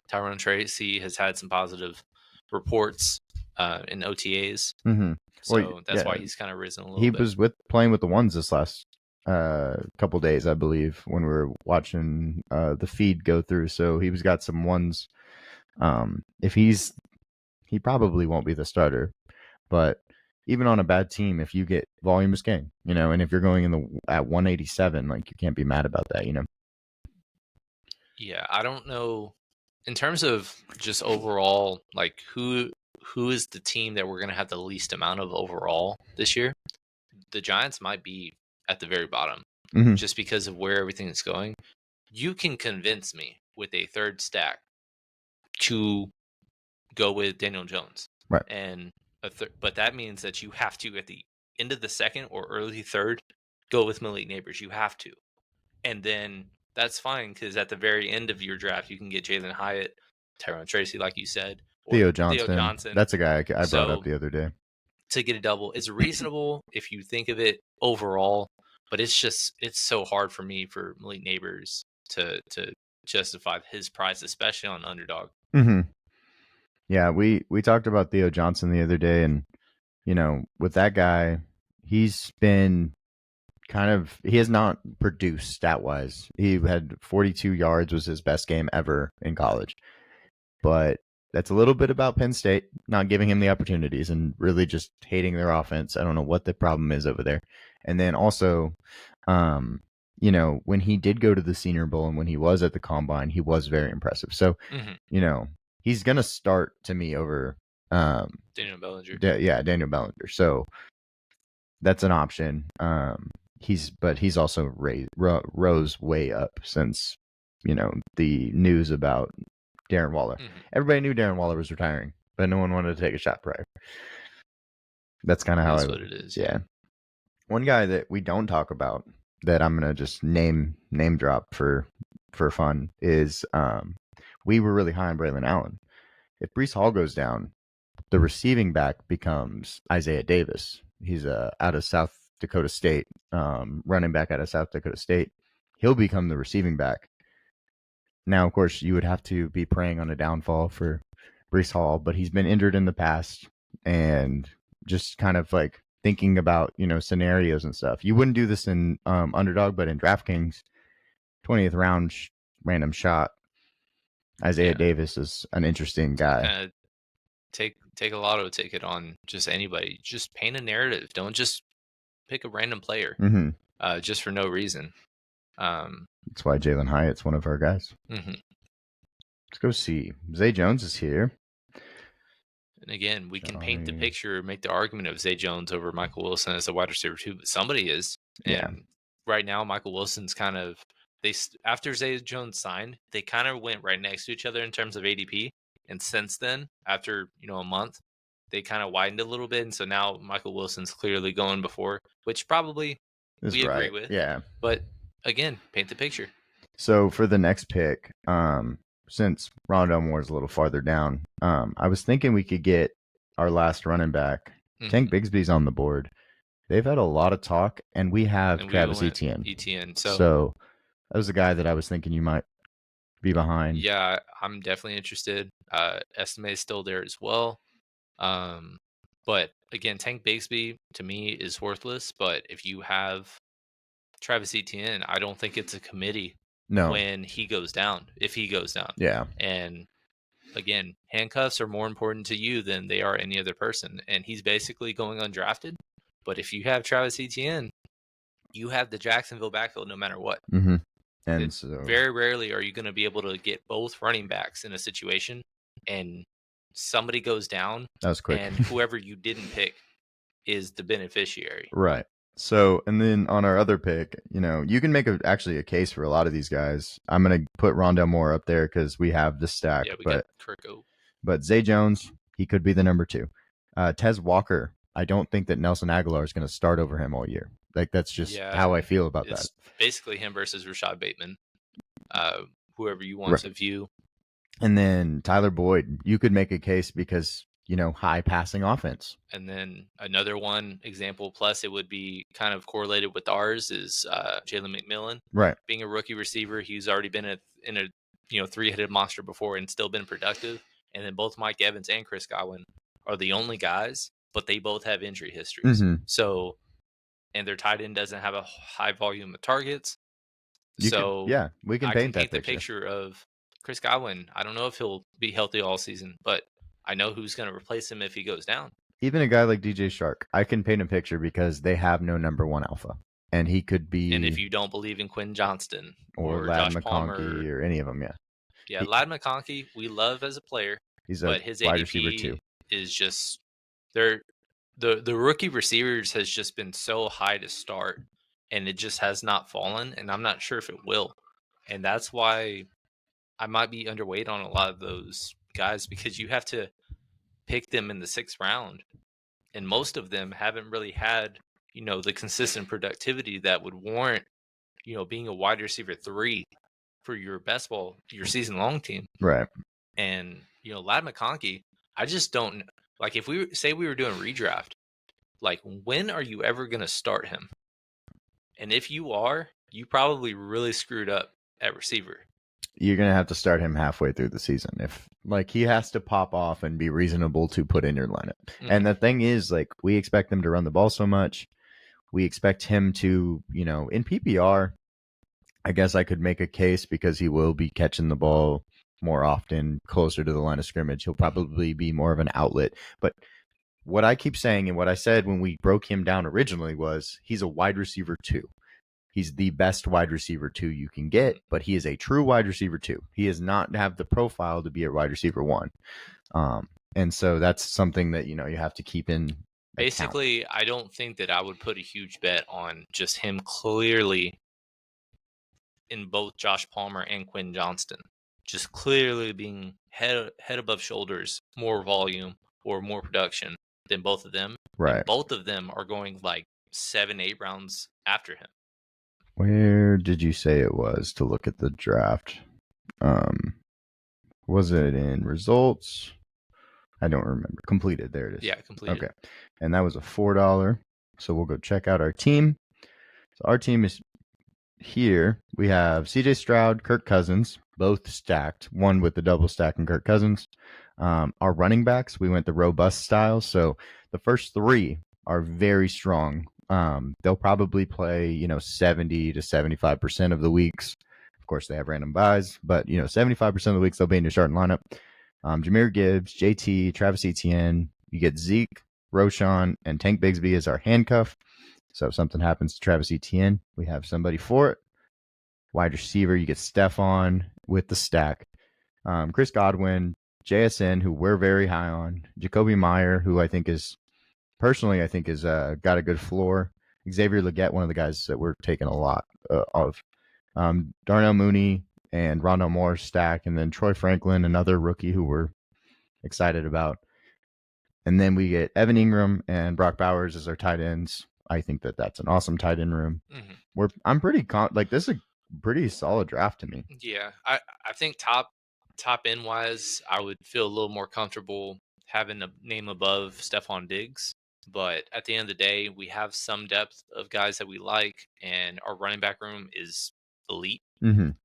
Tyrone Tracy has had some positive reports in OTAs, so that's why he's kind of risen a little bit. He was playing with the ones this last couple days, I believe, when we were watching the feed go through. So he's got some ones. He probably won't be the starter, but even on a bad team, if you get volume is king, and if you're going at 187, like you can't be mad about that, Yeah, I don't know in terms of just overall, like who is the team that we're gonna have the least amount of overall this year? The Giants might be at the very bottom Hmm. just because of where everything is going. You can convince me with a third stack to go with Daniel Jones, Right. and but that means that you have to at the end of the second or early third go with Malik Neighbors. You have to, and then that's fine because at the very end of your draft you can get Jalen Hyatt, Tyrone Tracy, like you said, or Theo Theo Johnston. Johnson. That's a guy I brought up So the other day. to get a double is reasonable if you think of it overall, but it's so hard for me for Malik Neighbors to justify his price, especially on Underdog. Hmm. Yeah, we talked about Theo Johnson the other day, and with that guy, he's been he has not produced stat wise. He had 42 yards was his best game ever in college. But that's a little bit about Penn State not giving him the opportunities and really just hating their offense. I don't know what the problem is over there. And then also, um, when he did go to the Senior Bowl and when he was at the Combine, he was very impressive. So, Hmm. you know, he's gonna start to me over, Daniel Bellinger. Daniel Bellinger. So that's an option. But he's also rose way up since the news about Darren Waller. Hmm. Everybody knew Darren Waller was retiring, but no one wanted to take a shot prior. That's kind of It how is what it is. yeah. One guy that we don't talk about that I'm gonna just name drop for fun is we were really high on Braylon Allen. If Brees Hall goes down, the receiving back becomes Isaiah Davis. He's out of South Dakota State, running back out of South Dakota State. He'll become the receiving back. Now, of course, you would have to be praying on a downfall for Brees Hall, but he's been injured in the past, and just kind of like thinking about scenarios and stuff. You wouldn't do this in Underdog, but in DraftKings, 20th round random shot. Isaiah Yeah, Davis is an interesting guy. kind of take a lotto ticket on just anybody. Just paint a narrative. Don't just pick a random player Hmm. just for no reason. Um, That's why Jalen Hyatt's one of our guys. mhm. Let's go see. Zay Jones is here. And again, we can paint the Johnny. picture, make the argument of Zay Jones over Michael Wilson as a wide receiver too, but somebody is. Yeah. And right now, Michael Wilson's kind of after Zay Jones signed, they kind of went right next to each other in terms of ADP. And since then, after a month, they kind of widened a little bit, and so now Michael Wilson's clearly going before, which probably Is we agree right. with. Yeah. But again, paint the picture. So for the next pick, since Rondell Moore is a little farther down, I was thinking we could get our last running back. Tank Mhm. Bigsby's on the board. They've had a lot of talk, and we have And we Travis went Etienne. ETN. So that was the guy that I was thinking you might be behind. Yeah, I'm definitely interested. Estimate is still there as well. Um, but again, Tank Bigsby to me is worthless. But if you have Travis Etienne, I don't think it's a committee No. when he goes down, if he goes down. Yeah. And again, handcuffs are more important to you than they are any other person. And he's basically going undrafted. But if you have Travis Etienne, you have the Jacksonville backfield no matter what. Mm-hmm. And It, so very rarely are you going to be able to get both running backs in a situation and somebody goes down that was quick. and whoever you didn't pick is the beneficiary. Right. So, and then on our other pick, you can make actually a case for a lot of these guys. I'm going to put Rondell Moore up there because we have the stack. Yeah, we got Kirko. But Zay Jones, he could be the number 2. Tez Walker, I don't think that Nelson Aguilar is going to start over him all year. Like, that's just how I feel about that. It's basically him versus Rashad Bateman. Whoever you want to view. And then Tyler Boyd, you could make a case because, high passing offense. And then another one example, plus it would be kind of correlated with ours, is Jalen McMillan. Right. Being a rookie receiver, he's already been in a three-headed monster before and still been productive. And then both Mike Evans and Chris Godwin are the only guys, but they both have injury histories. Mm-hmm. So, and their tight end doesn't have a high volume of targets. We can paint the picture of Chris Godwin. I don't know if he'll be healthy all season, but I know who's going to replace him if he goes down. Even a guy like DJ Shark, I can paint a picture because they have no number 1 alpha, and he could be. And if you don't believe in Quinn Johnston or Josh Ladd Palmer McConkey or any of them, yeah. Yeah, He, Ladd McConkey, we love as a player, he's a but his wide receiver too. ADP is just they're the rookie receivers has just been so high to start, and it just has not fallen, and I'm not sure if it will. And that's why I might be underweight on a lot of those guys because you have to pick them in the 6th round, and most of them haven't really had, the consistent productivity that would warrant, being a wide receiver 3 for your season long team. Right. And, Ladd McConkey, I just don't like if we were doing redraft, like when are you ever going to start him? And if you are, you probably really screwed up at receiver. You're gonna have to start him halfway through the season. If like he has to pop off and be reasonable to put in your lineup. And the thing is, like, we expect them to run the ball so much. We expect him to, in PPR, I guess I could make a case because he will be catching the ball more often closer to the line of scrimmage. He'll probably be more of an outlet. But what I keep saying and what I said when we broke him down originally was he's a wide receiver 2. He's the best wide receiver 2 you can get, but he is a true wide receiver 2. He does not have the profile to be a wide receiver 1. And so that's something that, you have to keep in account. Basically, I don't think that I would put a huge bet on just him clearly in both Josh Palmer and Quinn Johnston, just clearly being head above shoulders, more volume or more production than both of them. Right. And both of them are going like 7, 8 rounds after him. Where did you say it was to look at the draft? Was it in results? I don't remember. Completed. There it is. Yeah, completed. Okay. And that was a $4. So we'll go check out our team. So our team is here. We have CJ Stroud, Kirk Cousins, both stacked. One with the double stack and Kirk Cousins. Our running backs, we went the robust style. So the first 3 are very strong. They'll probably play, 70 to 75% of the weeks. Of course, they have random buys, but 75% of the weeks they'll be in your starting lineup. Jahmyr Gibbs, JT, Travis Etienne. You get Zeke, Roshan, and Tank Bigsby as our handcuff. So if something happens to Travis Etienne, we have somebody for it. Wide receiver, you get Stephon with the stack. Chris Godwin, JSN, who we're very high on. Jacoby Meyer, who I think is got a good floor. Xavier Legette, one of the guys that we're taking a lot of. Darnell Mooney and Rondell Moore stack, and then Troy Franklin, another rookie who we're excited about. And then we get Evan Ingram and Brock Bowers as our tight ends. I think that that's an awesome tight end room. I'm pretty this is a pretty solid draft to me. Yeah, I think top end wise, I would feel a little more comfortable having a name above Stephon Diggs. But at the end of the day, we have some depth of guys that we like, and our running back room is elite.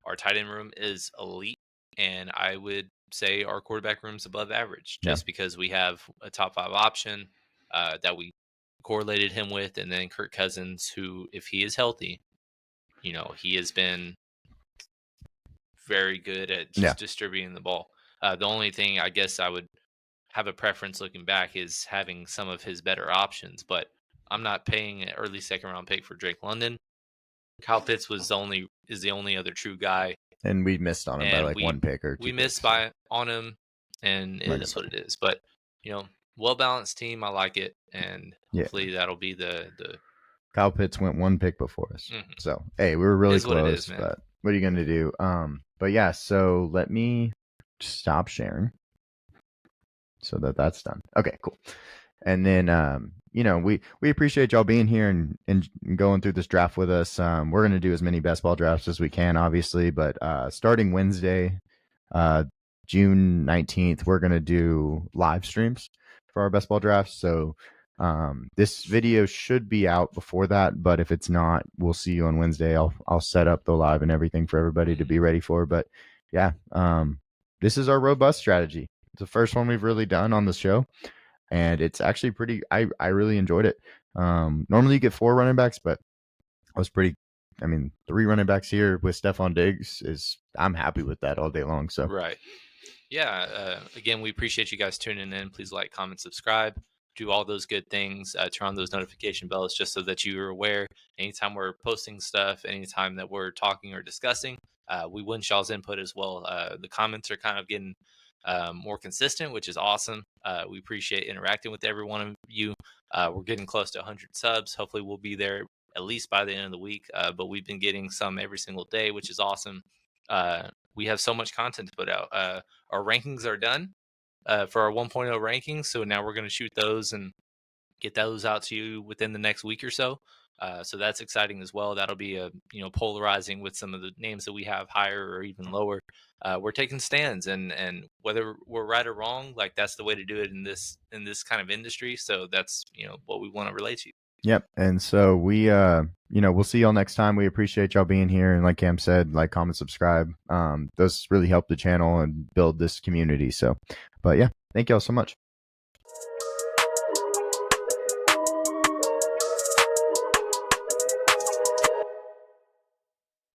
Our tight end room is elite, and I would say our quarterback room is above average just because we have a top 5 option that we correlated him with, and then Kirk Cousins, who, if he is healthy, he has been very good at just distributing the ball. The only thing I guess I would have a preference looking back is having some of his better options, but I'm not paying an early 2nd round pick for Drake London. Kyle Pitts is the only other true guy, and we missed on him by like one pick or 2. We missed on him, and it is what it is. But well balanced team, I like it, and hopefully that'll be the. Kyle Pitts went 1 pick before us, so hey, we were really close. What it is, man. But what are you gonna do? But yeah, so let me stop sharing so that's done. Okay, cool. And then we appreciate y'all being here and going through this draft with us. We're gonna do as many best ball drafts as we can, obviously, but starting Wednesday, June 19th, we're gonna do live streams for our best ball drafts. So this video should be out before that, but if it's not, we'll see you on Wednesday. I'll set up the live and everything for everybody to be ready for. But yeah, this is our robust strategy. It's the first one we've really done on the show, and it's actually pretty. I really enjoyed it. Normally you get 4 running backs, but I was pretty. 3 running backs here with Stephon Diggs I'm happy with that all day long. So right, yeah. Again, we appreciate you guys tuning in. Please like, comment, subscribe, do all those good things. Turn on those notification bells just so that you are aware anytime we're posting stuff, anytime that we're talking or discussing. we want y'all's input as well. The comments are kind of getting more consistent, which is awesome. We appreciate interacting with every one of you. We're getting close to 100 subs. Hopefully, we'll be there at least by the end of the week. But we've been getting some every single day, which is awesome. We have so much content to put out. Our rankings are done for our 1.0 rankings. So now we're going to shoot those and get those out to you within the next week or so. So that's exciting as well. That'll be a polarizing with some of the names that we have higher or even lower. We're taking stands, and whether we're right or wrong, like that's the way to do it in this kind of industry. So that's what we want to relate to you. Yep. And so we, we'll see y'all next time. We appreciate y'all being here. And like Cam said, like, comment, subscribe. Those really help the channel and build this community. So, but yeah, thank y'all so much.